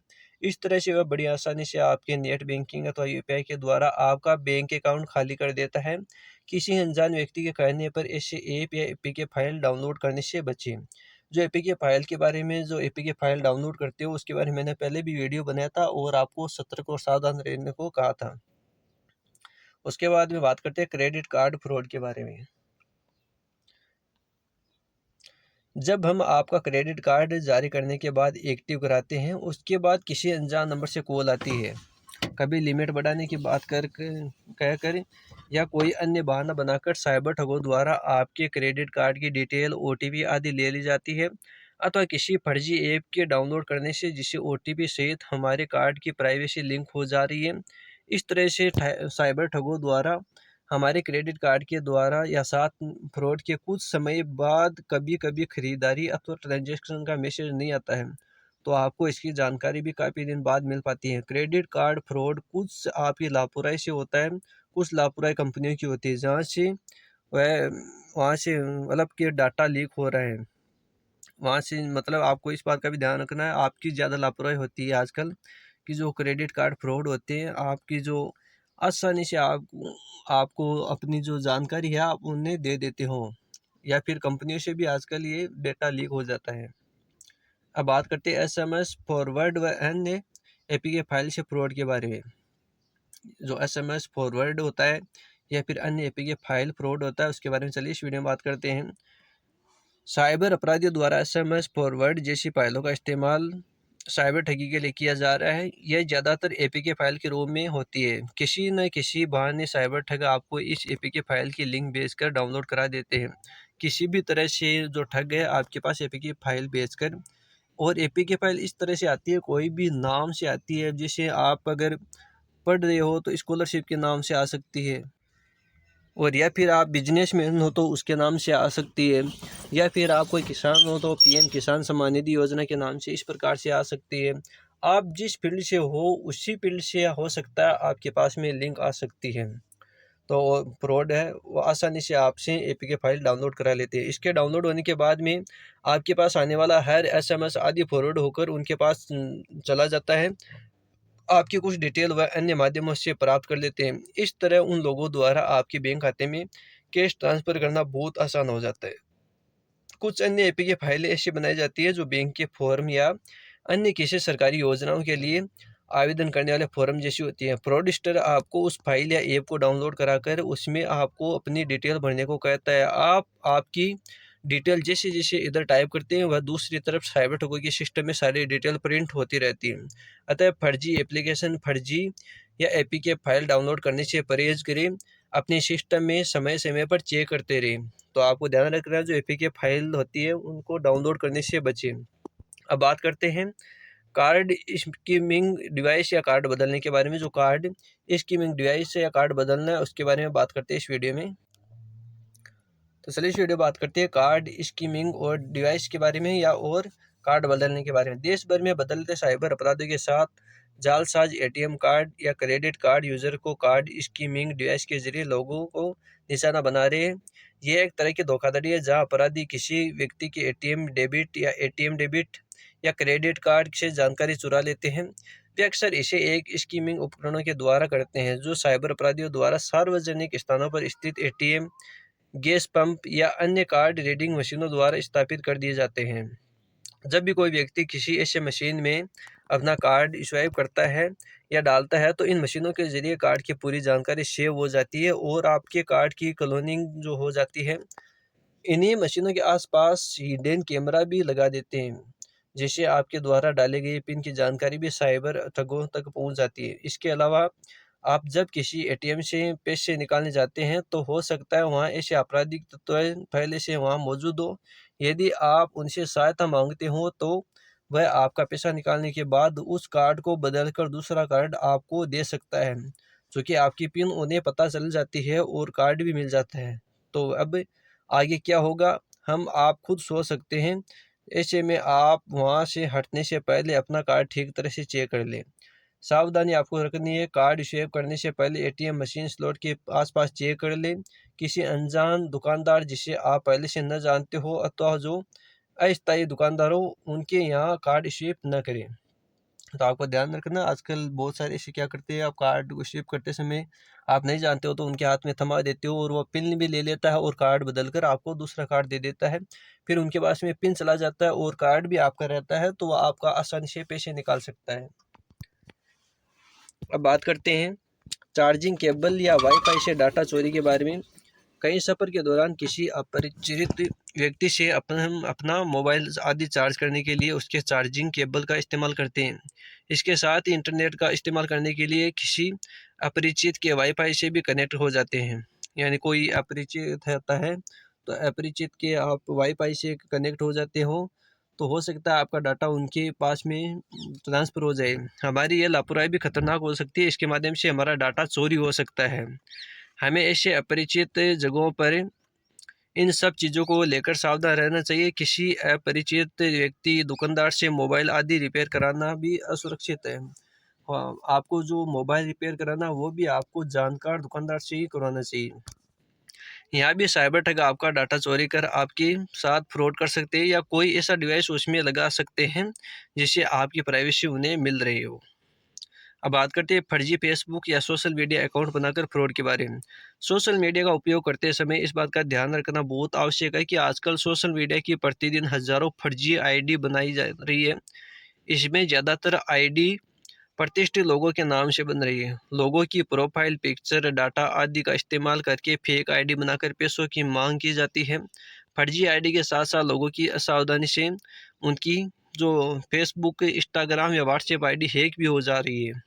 इस तरह से वह बड़ी आसानी से आपके नेट बैंकिंग अथवा यूपीआई के द्वारा आपका बैंक अकाउंट खाली कर देता है। किसी अनजान व्यक्ति के कहने पर ऐसे ऐप या एपीके फाइल डाउनलोड करने से बचें। जो एपीके फाइल के बारे में, जो एपीके फाइल डाउनलोड करते हो उसके बारे में मैंने पहले भी वीडियो बनाया था और आपको सतर्क और सावधान रहने को कहा था। उसके बाद में बात करते हैं क्रेडिट कार्ड फ्रॉड के बारे में। जब हम आपका क्रेडिट कार्ड जारी करने के बाद एक्टिव कराते हैं, उसके बाद किसी अनजान नंबर से कॉल आती है, कभी लिमिट बढ़ाने की बात कहकर या कोई अन्य बहाना बनाकर साइबर ठगों द्वारा आपके क्रेडिट कार्ड की डिटेल, ओटीपी आदि ले ली जाती है, अथवा किसी फर्जी ऐप के डाउनलोड करने से जिससे ओटीपी सहित हमारे कार्ड की प्राइवेसी लिंक हो जा रही है। इस तरह से साइबर ठगों द्वारा हमारे क्रेडिट कार्ड के द्वारा या साथ फ्रॉड के कुछ समय बाद कभी कभी खरीदारी अथवा ट्रांजैक्शन का मैसेज नहीं आता है, तो आपको इसकी जानकारी भी काफ़ी दिन बाद मिल पाती है। क्रेडिट कार्ड फ्रॉड कुछ आपकी लापरवाही से होता है, कुछ लापरवाही कंपनियों की होती है, जहाँ से वह वहाँ से मतलब कि डाटा लीक हो रहा है, वहाँ से मतलब आपको इस बात का भी ध्यान रखना है। आपकी ज़्यादा लापरवाही होती है आजकल कि जो क्रेडिट कार्ड फ्रॉड होते हैं, आपकी जो आसानी से आपको अपनी जो जानकारी है आप उन्हें दे देते हो, या फिर कंपनियों से भी आजकल ये डेटा लीक हो जाता है। अब बात करते हैं एसएमएस फॉरवर्ड व अन्य एपीके फाइल से फ्रॉड के बारे में। जो एसएमएस फॉरवर्ड होता है या फिर अन्य एपीके फाइल फ्रॉड होता है, उसके बारे में चलिए इस वीडियो में बात करते हैं। साइबर अपराधियों द्वारा एसएमएस फॉरवर्ड जैसी फाइलों का इस्तेमाल साइबर ठगी के लिए किया जा रहा है। यह ज़्यादातर एपीके फाइल के रूप में होती है। किसी न किसी बहाने साइबर ठग आपको इस एपीके फाइल की लिंक भेजकर डाउनलोड करा देते हैं। किसी भी तरह से जो ठग है आपके पास एपीके फाइल भेजकर, और एपीके फाइल इस तरह से आती है, कोई भी नाम से आती है। जैसे आप अगर पढ़ रहे हो तो स्कॉलरशिप के नाम से आ सकती है, और या फिर आप बिजनेसमैन हो तो उसके नाम से आ सकती है, या फिर आप कोई किसान हो तो पीएम किसान सम्मान निधि योजना के नाम से इस प्रकार से आ सकती है। आप जिस फील्ड से हो उसी फील्ड से हो सकता है आपके पास में लिंक आ सकती है। तो फ्रॉड है वो आसानी से आपसे एपीके फाइल डाउनलोड करा लेते हैं। इसके डाउनलोड होने के बाद में आपके पास आने वाला हर एसएमएस आदि फॉरवर्ड होकर उनके पास चला जाता है, आपकी कुछ डिटेल व अन्य माध्यमों से प्राप्त कर लेते हैं। इस तरह उन लोगों द्वारा आपके बैंक खाते में कैश ट्रांसफ़र करना बहुत आसान हो जाता है। कुछ अन्य एपीके फाइलें ऐसी बनाई जाती है जो बैंक के फॉर्म या अन्य किसी सरकारी योजनाओं के लिए आवेदन करने वाले फॉर्म जैसी होती है। फ्रॉडस्टर आपको उस फाइल या ऐप को डाउनलोड कराकर उसमें आपको अपनी डिटेल भरने को कहता है। आप आपकी डिटेल जैसे जैसे इधर टाइप करते हैं वह दूसरी तरफ साइबर ठगों के सिस्टम में सारी डिटेल प्रिंट होती रहती है। अतः फर्जी एप्लीकेशन, फर्जी या एपीके फाइल डाउनलोड करने से परहेज करें। अपने सिस्टम में समय समय पर चेक करते रहें। तो आपको ध्यान रखना है, जो एपीके फाइल होती है उनको डाउनलोड करने से बचें। अब बात करते हैं कार्ड स्कीमिंग डिवाइस या कार्ड बदलने के बारे में। जो कार्ड स्कीमिंग डिवाइस या कार्ड बदलना है उसके बारे में बात करते हैं इस वीडियो में। तो चलिए इस वीडियो बात करते हैं कार्ड स्कीमिंग और डिवाइस के बारे में या और कार्ड बदलने के बारे में। देश भर में बदलते साइबर अपराधों के साथ जालसाज एटीएम कार्ड या क्रेडिट कार्ड यूजर को कार्ड स्कीमिंग डिवाइस के जरिए लोगों को निशाना बना रहे हैं। यह एक तरह की धोखाधड़ी है जहां अपराधी किसी व्यक्ति के एटीएम डेबिट या क्रेडिट कार्ड से जानकारी चुरा लेते हैं। वे अक्सर इसे एक स्कीमिंग उपकरणों के द्वारा करते हैं जो साइबर अपराधियों द्वारा सार्वजनिक स्थानों पर स्थित एटीएम, गैस पंप या अन्य कार्ड रीडिंग मशीनों द्वारा स्थापित कर दिए जाते हैं। जब भी कोई व्यक्ति किसी ऐसे मशीन में अपना कार्ड स्वाइप करता है या डालता है तो इन मशीनों के जरिए कार्ड की पूरी जानकारी सेव हो जाती है और आपके कार्ड की क्लोनिंग जो हो जाती है। इन्हीं मशीनों के आसपास हिडन कैमरा भी लगा देते हैं जिससे आपके द्वारा डाले गए पिन की जानकारी भी साइबर ठगों तक पहुंच जाती है। इसके अलावा आप जब किसी एटीएम से पैसे निकालने जाते हैं तो हो सकता है वहां ऐसे आपराधिक तत्व पहले से वहां मौजूद हो। यदि आप उनसे सहायता मांगते हो तो वह आपका पैसा निकालने के बाद उस कार्ड को बदलकर दूसरा कार्ड आपको दे सकता है। क्योंकि आपकी पिन उन्हें पता चल जाती है और कार्ड भी मिल जाता है। तो अब आगे क्या होगा हम आप खुद सोच सकते हैं। ऐसे में आप वहां से हटने से पहले अपना कार्ड ठीक तरह से चेक कर लें। सावधानी आपको रखनी है, कार्ड स्वेप करने से पहले एटीएम मशीन स्लॉट के आसपास चेक कर लें। किसी अनजान दुकानदार जिसे आप पहले से न जानते हो अथवा जो अस्थायी दुकानदार हो उनके यहाँ कार्ड स्वेप न करें। तो आपको ध्यान रखना, आजकल बहुत सारे ऐसे क्या करते हैं, आप कार्ड को स्वेप करते समय आप नहीं जानते हो तो उनके हाथ में थमा देते हो और वो पिन भी ले लेता है और कार्ड बदलकर आपको दूसरा कार्ड दे देता है। फिर उनके पास में पिन चला जाता है और कार्ड भी आपका रहता है तो वो आपका आसानी से पैसे निकाल सकता है। अब बात करते हैं चार्जिंग केबल या वाईफाई से डाटा चोरी के बारे में। कई सफ़र के दौरान किसी अपरिचित व्यक्ति से अपना मोबाइल आदि चार्ज करने के लिए उसके चार्जिंग केबल का इस्तेमाल करते हैं। इसके साथ ही इंटरनेट का इस्तेमाल करने के लिए किसी अपरिचित के वाईफाई से भी कनेक्ट हो जाते हैं। यानी कोई अपरिचित होता है तो अपरिचित के आप वाईफाई से कनेक्ट हो जाते हो तो हो सकता है आपका डाटा उनके पास में ट्रांसफ़र हो जाए। हमारी ये लापरवाही भी खतरनाक हो सकती है, इसके माध्यम से हमारा डाटा चोरी हो सकता है। हमें ऐसे अपरिचित जगहों पर इन सब चीज़ों को लेकर सावधान रहना चाहिए। किसी अपरिचित व्यक्ति दुकानदार से मोबाइल आदि रिपेयर कराना भी असुरक्षित है। हाँ, आपको जो मोबाइल रिपेयर कराना वो भी आपको जानकार दुकानदार से ही करवाना चाहिए। यहाँ भी साइबर ठग आपका डाटा चोरी कर आपके साथ फ्रॉड कर सकते हैं या कोई ऐसा डिवाइस उसमें लगा सकते हैं जिससे आपकी प्राइवेसी उन्हें मिल रही हो। अब बात करते हैं फर्जी फेसबुक या सोशल मीडिया अकाउंट बनाकर फ्रॉड के बारे में। सोशल मीडिया का उपयोग करते समय इस बात का ध्यान रखना बहुत आवश्यक है कि आजकल सोशल मीडिया की प्रतिदिन हजारों फर्जी आईडी बनाई जा रही है। इसमें ज़्यादातर आईडी प्रतिष्ठित लोगों के नाम से बन रही है। लोगों की प्रोफाइल पिक्चर डाटा आदि का इस्तेमाल करके फेक आईडी बनाकर पैसों की मांग की जाती है। फर्जी आईडी के साथ साथ लोगों की असावधानी से उनकी जो फेसबुक, इंस्टाग्राम या व्हाट्सएप आईडी हैक भी हो जा रही है।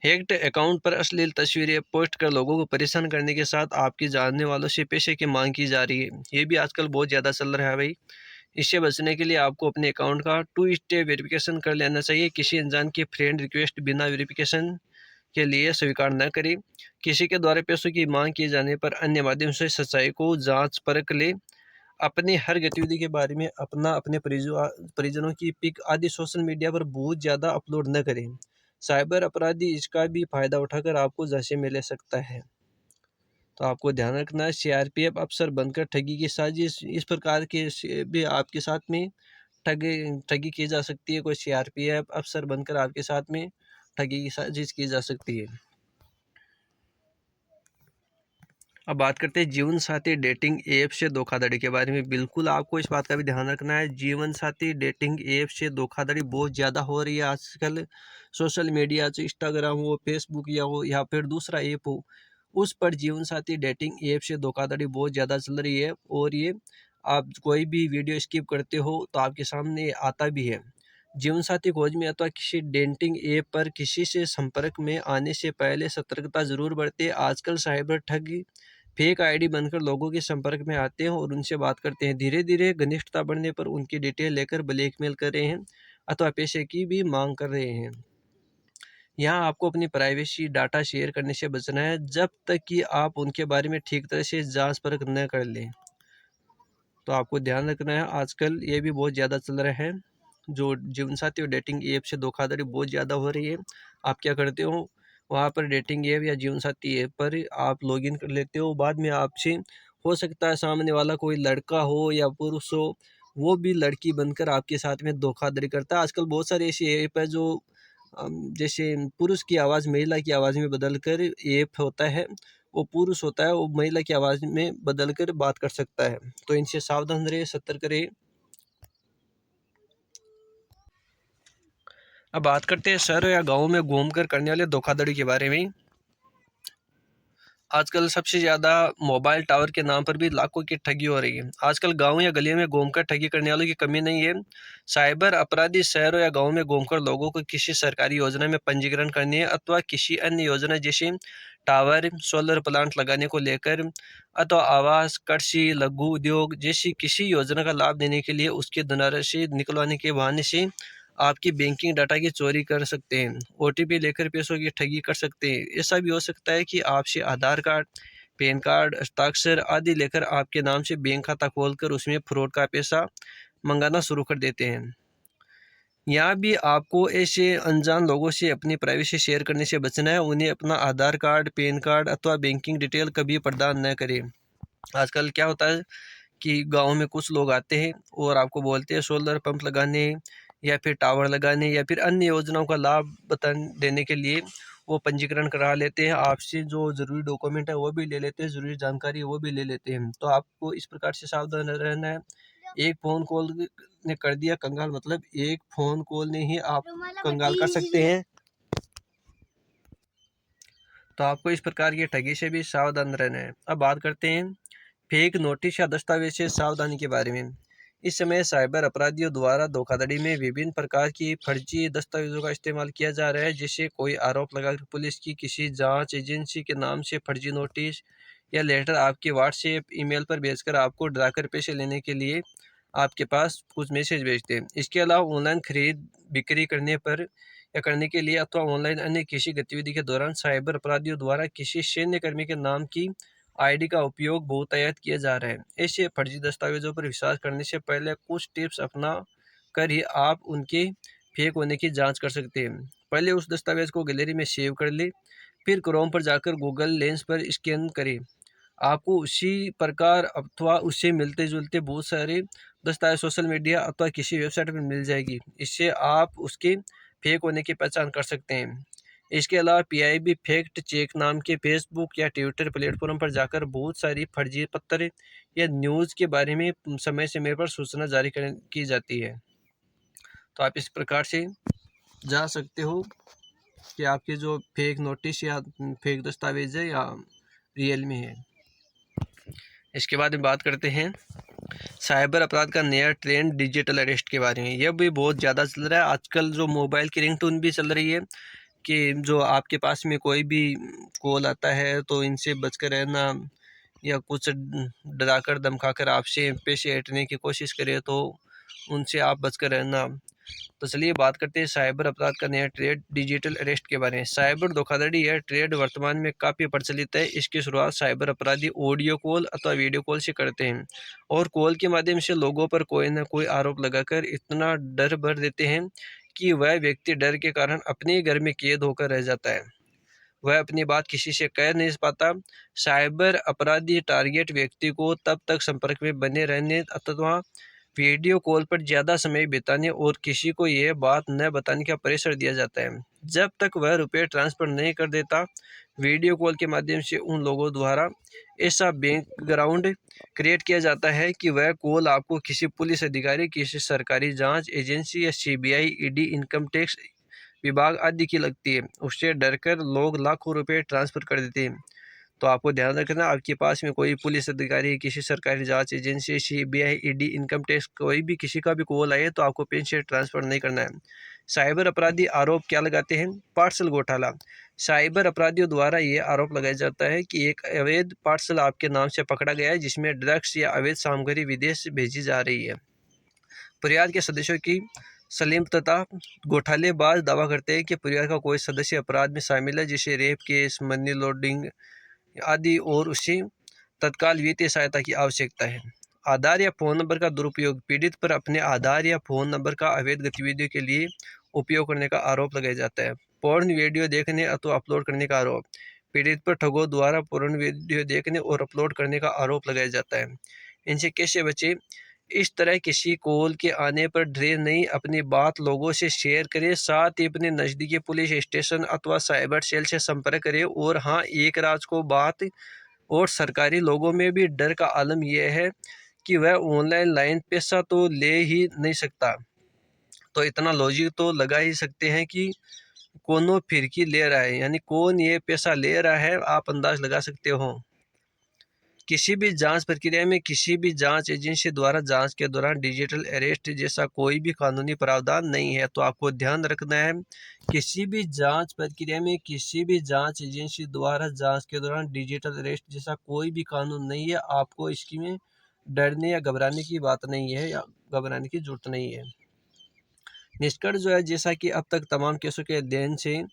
हैक्ड अकाउंट पर अश्लील तस्वीरें पोस्ट कर लोगों को परेशान करने के साथ आपके जानने वालों से पैसे की मांग की जा रही है। ये भी आजकल बहुत ज़्यादा चल रहा है भाई। इससे बचने के लिए आपको अपने अकाउंट का 2 स्टेप वेरिफिकेशन कर लेना चाहिए। किसी अनजान की फ्रेंड रिक्वेस्ट बिना वेरिफिकेशन के लिए स्वीकार न करें। किसी के द्वारा पैसों की मांग किए जाने पर अन्य माध्यम से सच्चाई को जांच परख ले। अपनी हर गतिविधि के बारे में अपने परिजनों की पिक आदि सोशल मीडिया पर बहुत ज़्यादा अपलोड न करें। साइबर अपराधी इसका भी फायदा उठाकर आपको जांचे में ले सकता है। तो आपको ध्यान रखना है, सीआरपीएफ अफसर बनकर ठगी की साजिश, इस प्रकार के भी आपके साथ में ठगी ठगी की जा सकती है। कोई सीआरपीएफ अफसर बनकर आपके साथ में ठगी की साजिश की जा सकती है। अब बात करते हैं जीवन साथी डेटिंग ऐप से धोखाधड़ी के बारे में। बिल्कुल आपको इस बात का भी ध्यान रखना है, जीवन साथी डेटिंग ऐप से धोखाधड़ी बहुत ज़्यादा हो रही है आजकल। सोशल मीडिया से इंस्टाग्राम हो, फेसबुक या फिर दूसरा ऐप हो, उस पर जीवन साथी डेटिंग ऐप से धोखाधड़ी बहुत ज़्यादा चल रही है और ये आप कोई भी वीडियो स्किप करते हो तो आपके सामने आता भी है। जीवनसाथी खोज में अथवा किसी डेटिंग ऐप पर किसी से संपर्क में आने से पहले सतर्कता जरूर बरतें। आजकल साइबर ठग फेक आईडी बनकर लोगों के संपर्क में आते हैं और उनसे बात करते हैं। धीरे धीरे घनिष्ठता बढ़ने पर उनकी डिटेल लेकर ब्लैकमेल कर रहे हैं अथवा पैसे की भी मांग कर रहे हैं। यहाँ आपको अपनी प्राइवेसी डाटा शेयर करने से बचना है जब तक कि आप उनके बारे में ठीक तरह से जांच परख न कर लें। तो आपको ध्यान रखना है, आजकल ये भी बहुत ज़्यादा चल रहा है। जो जीवनसाथी और डेटिंग ऐप से धोखाधड़ी बहुत ज़्यादा हो रही है। आप क्या करते हो, वहाँ पर डेटिंग ऐप या जीवनसाथी ऐप पर आप लॉगिन कर लेते हो, बाद में आपसे हो सकता है सामने वाला कोई लड़का हो या पुरुष हो, वो भी लड़की बनकर आपके साथ में धोखाधड़ी करता है। आजकल बहुत सारे ऐसे ऐप है जो जैसे पुरुष की आवाज़ महिला की आवाज़ में बदल कर ऐप होता है, वो पुरुष होता है, वो महिला की आवाज़ में बदल कर बात कर सकता है। तो इनसे सावधान रहे, सतर्क रहे। अब बात करते हैं शहर या गाँव में घूमकर करने वाले धोखाधड़ी के बारे में। आजकल सबसे ज़्यादा मोबाइल टावर के नाम पर भी लाखों की ठगी हो रही है। आजकल गाँव या गलियों में घूमकर ठगी करने वालों की कमी नहीं है। साइबर अपराधी शहरों या गाँव में घूमकर लोगों को किसी सरकारी योजना में पंजीकरण करने अथवा किसी अन्य योजना जैसे टावर, सोलर प्लांट लगाने को लेकर अथवा आवास, कृषि, लघु उद्योग जैसी किसी योजना का लाभ देने के लिए उसके धनराशि निकलवाने के बहाने से आपकी बैंकिंग डाटा की चोरी कर सकते हैं। ओटीपी लेकर पैसों की ठगी कर सकते हैं। ऐसा भी हो सकता है कि आपसे आधार कार्ड, पैन कार्ड, हस्ताक्षर आदि लेकर आपके नाम से बैंक खाता खोलकर उसमें फ्रॉड का पैसा मंगाना शुरू कर देते हैं। यहाँ भी आपको ऐसे अनजान लोगों से अपनी प्राइवेसी शेयर करने से बचना है। उन्हें अपना आधार कार्ड, पैन कार्ड अथवा बैंकिंग डिटेल कभी प्रदान न करें। आजकल क्या होता है कि गाँव में कुछ लोग आते हैं और आपको बोलते हैं सोलर पंप लगाने या फिर टावर लगाने या फिर अन्य योजनाओं का लाभ देने के लिए वो पंजीकरण करा लेते हैं। आपसे जो ज़रूरी डॉक्यूमेंट है वो भी ले लेते हैं, ज़रूरी जानकारी वो भी ले लेते हैं। तो आपको इस प्रकार से सावधान रहना है। एक फ़ोन कॉल ने कर दिया कंगाल, मतलब एक फ़ोन कॉल ने ही आप कंगाल कर सकते हैं। तो आपको इस प्रकार की ठगी से भी सावधान रहना है। अब बात करते हैं फेक नोटिस या दस्तावेज से सावधानी के बारे में। इस समय साइबर अपराधियों द्वारा धोखाधड़ी में विभिन्न प्रकार की फर्जी दस्तावेजों का इस्तेमाल किया जा रहा है, जिससे कोई आरोप लगाकर पुलिस की किसी जांच एजेंसी के नाम से फर्जी नोटिस या लेटर आपके व्हाट्सएप ईमेल पर भेजकर आपको डराकर पैसे लेने के लिए आपके पास कुछ मैसेज भेजते हैं। इसके अलावा ऑनलाइन खरीद बिक्री करने पर या करने के लिए अथवा ऑनलाइन अन्य किसी गतिविधि के दौरान साइबर अपराधियों द्वारा किसी सैन्य कर्मी के नाम की आईडी का उपयोग बहुतायत किया जा रहा है। ऐसे फर्जी दस्तावेजों पर विश्वास करने से पहले कुछ टिप्स अपना कर ही आप उनके फेक होने की जांच कर सकते हैं। पहले उस दस्तावेज को गैलरी में सेव कर ले, फिर क्रोम पर जाकर गूगल लेंस पर स्कैन करें। आपको उसी प्रकार अथवा उससे मिलते जुलते बहुत सारे दस्तावेज सोशल मीडिया अथवा किसी वेबसाइट पर मिल जाएगी। इससे आप उसके फेक होने की पहचान कर सकते हैं। इसके अलावा पीआईबी फैक्ट चेक नाम के फेसबुक या ट्विटर प्लेटफॉर्म पर जाकर बहुत सारी फर्जी पत्र या न्यूज़ के बारे में समय समय पर सूचना जारी की जाती है। तो आप इस प्रकार से जा सकते हो कि आपके जो फेक नोटिस या फेक दस्तावेज है या रियल में है। इसके बाद में बात करते हैं साइबर अपराध का नया ट्रेंड डिजिटल अरेस्ट के बारे में। यह भी बहुत ज़्यादा चल रहा है। आजकल जो मोबाइल की रिंगटोन भी चल रही है कि जो आपके पास में कोई भी कॉल आता है तो इनसे बचकर रहना, या कुछ डराकर धमकाकर आपसे पैसे ऐंठने की कोशिश करे तो उनसे आप बचकर रहना। तो चलिए बात करते हैं साइबर अपराध का नया ट्रेंड डिजिटल अरेस्ट के बारे में। साइबर धोखाधड़ी यह ट्रेंड वर्तमान में काफ़ी प्रचलित है। इसकी शुरुआत साइबर अपराधी ऑडियो कॉल अथवा वीडियो कॉल से करते हैं और कॉल के माध्यम से लोगों पर कोई न कोई आरोप लगाकर इतना डर भर देते हैं कि वह व्यक्ति डर के कारण अपने घर में कैद होकर रह जाता है। वह अपनी बात किसी से कह नहीं पाता। साइबर अपराधी टारगेट व्यक्ति को तब तक संपर्क में बने रहने अथवा वीडियो कॉल पर ज़्यादा समय बिताने और किसी को यह बात न बताने का प्रेशर दिया जाता है जब तक वह रुपये ट्रांसफ़र नहीं कर देता। वीडियो कॉल के माध्यम से उन लोगों द्वारा ऐसा बैकग्राउंड क्रिएट किया जाता है कि वह कॉल आपको किसी पुलिस अधिकारी, किसी सरकारी जांच एजेंसी या सीबीआई, ईडी, इनकम टैक्स विभाग आदि की लगती है। उससे डरकर लोग लाखों रुपए ट्रांसफ़र कर देते हैं। तो आपको ध्यान रखना, आपके पास में कोई पुलिस अधिकारी, किसी सरकारी जांच agency, CBI, ED, income tax, कोई भी किसी का भी कॉल आए तो आपको पैसे ट्रांसफ़र नहीं करना है। साइबर अपराधी आरोप क्या लगाते हैं? पार्सल घोटाला। साइबर अपराधियों द्वारा ये आरोप लगाया जाता है कि एक अवैध पार्सल आपके नाम से पकड़ा गया है, जिसमें ड्रग्स या अवैध सामग्री विदेश भेजी जा रही है। परिवार के सदस्यों की संलिप्तता। घोटालेबाज दावा करते हैं कि परिवार का कोई सदस्य अपराध में शामिल है, जैसे रेप केस, मनी लॉन्ड्रिंग आदि, और उसे तत्काल वित्तीय सहायता की आवश्यकता है। आधार या फ़ोन नंबर का दुरुपयोग। पीड़ित पर अपने आधार या फ़ोन नंबर का अवैध गतिविधियों के लिए उपयोग करने का आरोप लगाया जाता है। पोर्न वीडियो देखने अथवा अपलोड करने का आरोप। पीड़ित पर ठगों द्वारा पोर्न वीडियो देखने और अपलोड करने का आरोप लगाया जाता है। इनसे कैसे बचें? इस तरह किसी कॉल के आने पर डरे नहीं, अपनी बात लोगों से शेयर करें, साथ ही अपने नज़दीकी पुलिस स्टेशन अथवा साइबर सेल से संपर्क करें। और हाँ, एक राज को बात और सरकारी लोगों में भी डर का आलम यह है कि वह ऑनलाइन लाइन पैसा तो ले ही नहीं सकता, तो इतना लॉजिक तो लगा ही सकते हैं कि कौन फिरकी ले रहा है, यानी कौन ये पैसा ले रहा है, आप अंदाज लगा सकते हो। किसी भी जांच प्रक्रिया में किसी भी जांच एजेंसी द्वारा जांच के दौरान डिजिटल अरेस्ट जैसा कोई भी कानूनी प्रावधान नहीं है, तो आपको ध्यान रखना है। किसी भी जांच प्रक्रिया में किसी भी जांच एजेंसी द्वारा जांच के दौरान डिजिटल अरेस्ट जैसा कोई भी कानून नहीं है। आपको इसमें डरने या घबराने की बात नहीं है, या घबराने की जरूरत नहीं है। निष्कर्ष जो है, जैसा कि अब तक तमाम केसों के अध्ययन से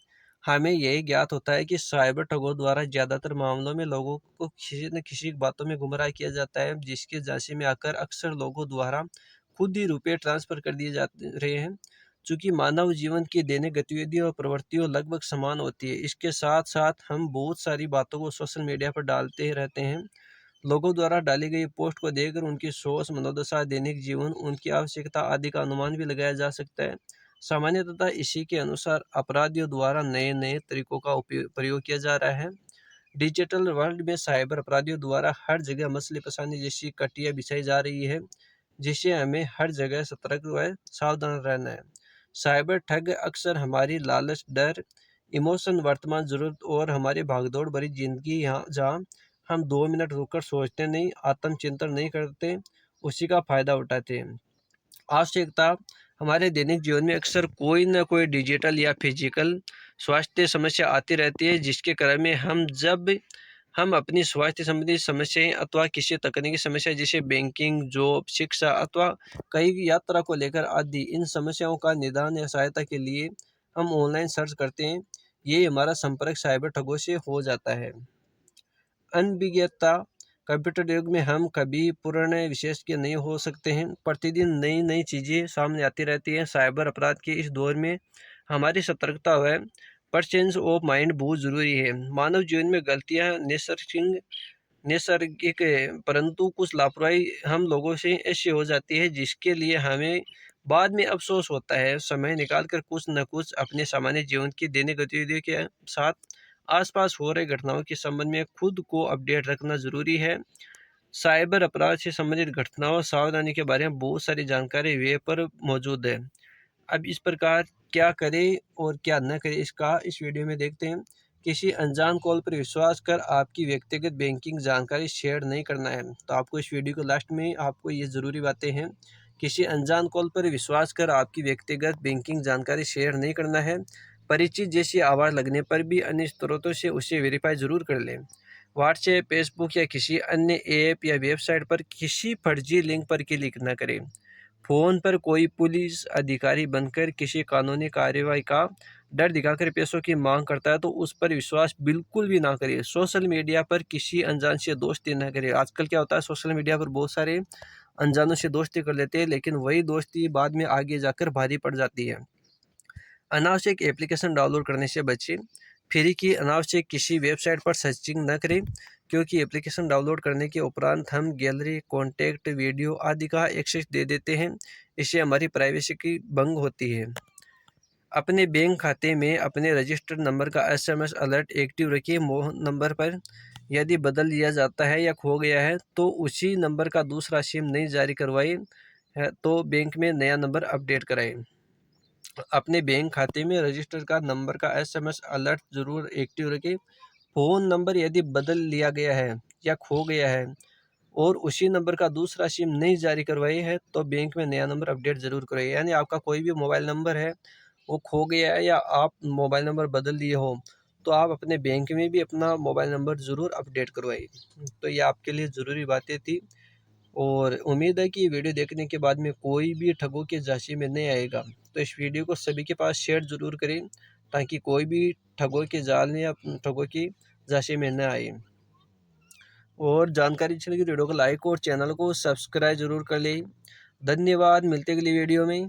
हमें यही ज्ञात होता है कि साइबर ठगों द्वारा ज़्यादातर मामलों में लोगों को किसी न किसी बातों में गुमराह किया जाता है, जिसके झांसे में आकर अक्सर लोगों द्वारा खुद ही रुपये ट्रांसफ़र कर दिए जाते रहे हैं। चूँकि मानव जीवन की दैनिक गतिविधियों और प्रवृत्तियों लगभग समान होती है, इसके साथ साथ हम बहुत सारी बातों को सोशल मीडिया पर डालते रहते हैं। लोगों द्वारा डाली गई पोस्ट को देखकर उनकी सोच, मनोदशा, दैनिक जीवन, उनकी आवश्यकता आदि का अनुमान भी लगाया जा सकता है। सामान्यतः इसी के अनुसार अपराधियों द्वारा नए नए तरीकों का प्रयोग किया जा रहा है। डिजिटल वर्ल्ड में साइबर अपराधियों द्वारा हर जगह मछली फंसाने जैसी कटियाँ बिछाई जा रही है, जिससे हमें हर जगह सतर्क व सावधान रहना है। साइबर ठग अक्सर हमारी लालच, डर, इमोशन, वर्तमान ज़रूरत और हमारी भागदौड़ भरी जिंदगी, यहाँ जहाँ हम 2 मिनट रुककर सोचते नहीं, आत्मचिंतन नहीं करते, उसी का फायदा उठाते हैं। आवश्यकता। हमारे दैनिक जीवन में अक्सर कोई न कोई डिजिटल या फिजिकल स्वास्थ्य समस्या आती रहती है, जिसके क्रम में हम अपनी स्वास्थ्य संबंधी समस्याएं अथवा किसी तकनीकी समस्या जैसे बैंकिंग, जॉब, शिक्षा अथवा कई यात्रा को लेकर आदि, इन समस्याओं का निदान या सहायता के लिए हम ऑनलाइन सर्च करते हैं। ये हमारा संपर्क साइबर ठगों से हो जाता है। अनभिज्ञता। कंप्यूटर युग में हम कभी पूर्ण विशेषज्ञ नहीं हो सकते हैं। प्रतिदिन नई नई चीज़ें सामने आती रहती हैं। साइबर अपराध के इस दौर में हमारी सतर्कता व प्रेजेंस ऑफ माइंड बहुत ज़रूरी है। मानव जीवन में गलतियाँ नैसर्गिक है, परंतु कुछ लापरवाही हम लोगों से ऐसी हो जाती है जिसके लिए हमें बाद में अफसोस होता है। समय निकालकर कुछ न कुछ अपने सामान्य जीवन की दैनिक गतिविधियों के साथ आसपास हो रही घटनाओं के संबंध में खुद को अपडेट रखना जरूरी है। साइबर अपराध से संबंधित घटनाओं सावधानी के बारे में बहुत सारी जानकारी वेब पर मौजूद है। अब इस प्रकार क्या करें और क्या न करें, इसका इस वीडियो में देखते हैं। किसी अनजान कॉल पर विश्वास कर आपकी व्यक्तिगत बैंकिंग जानकारी शेयर नहीं करना है। तो आपको इस वीडियो को लास्ट में आपको ये ज़रूरी बातें हैं। किसी अनजान कॉल पर विश्वास कर आपकी व्यक्तिगत बैंकिंग जानकारी शेयर नहीं करना है। परिचित जैसी आवाज़ लगने पर भी अन्य स्रोतों से उसे वेरीफाई ज़रूर कर लें। व्हाट्सएप, फेसबुक या किसी अन्य ऐप या वेबसाइट पर किसी फर्जी लिंक पर क्लिक न करें। फ़ोन पर कोई पुलिस अधिकारी बनकर किसी कानूनी कार्रवाई का डर दिखाकर पैसों की मांग करता है तो उस पर विश्वास बिल्कुल भी ना करें। सोशल मीडिया पर किसी अनजान से दोस्ती न करें। आजकल क्या होता है, सोशल मीडिया पर बहुत सारे अनजानों से दोस्ती कर लेते हैं, लेकिन वही दोस्ती बाद में आगे जाकर भारी पड़ जाती है। अनावश्यक एप्लीकेशन डाउनलोड करने से बचें। फ्री की अनावश्यक किसी वेबसाइट पर सर्चिंग न करें, क्योंकि एप्लीकेशन डाउनलोड करने के उपरांत हम गैलरी, कॉन्टैक्ट, वीडियो आदि का एक्सेस दे देते हैं। इससे हमारी प्राइवेसी की भंग होती है। अपने बैंक खाते में अपने रजिस्टर्ड नंबर का SMS अलर्ट एक्टिव रखिए। नंबर पर यदि बदल लिया जाता है या खो गया है तो उसी नंबर का दूसरा सिम नहीं जारी करवाएं, तो बैंक में नया नंबर अपडेट कराएं। अपने बैंक खाते में रजिस्टर का नंबर का SMS अलर्ट ज़रूर एक्टिव रखें। फ़ोन नंबर यदि बदल लिया गया है या खो गया है और उसी नंबर का दूसरा सिम नहीं जारी करवाई है तो बैंक में नया नंबर अपडेट ज़रूर कराइए। यानी आपका कोई भी मोबाइल नंबर है वो खो गया है या आप मोबाइल नंबर बदल दिए हो तो आप अपने बैंक में भी अपना मोबाइल नंबर ज़रूर अपडेट करवाइए। तो ये आपके लिए ज़रूरी बातें थी और उम्मीद है कि वीडियो देखने के बाद में कोई भी ठगों के झांसे में नहीं आएगा। तो इस वीडियो को सभी के पास शेयर ज़रूर करें ताकि कोई भी ठगों के जाल में या ठगों की झांसे में न आए। और जानकारी अच्छी लगी तो वीडियो को लाइक और चैनल को सब्सक्राइब जरूर कर लें। धन्यवाद, मिलते अगली वीडियो में।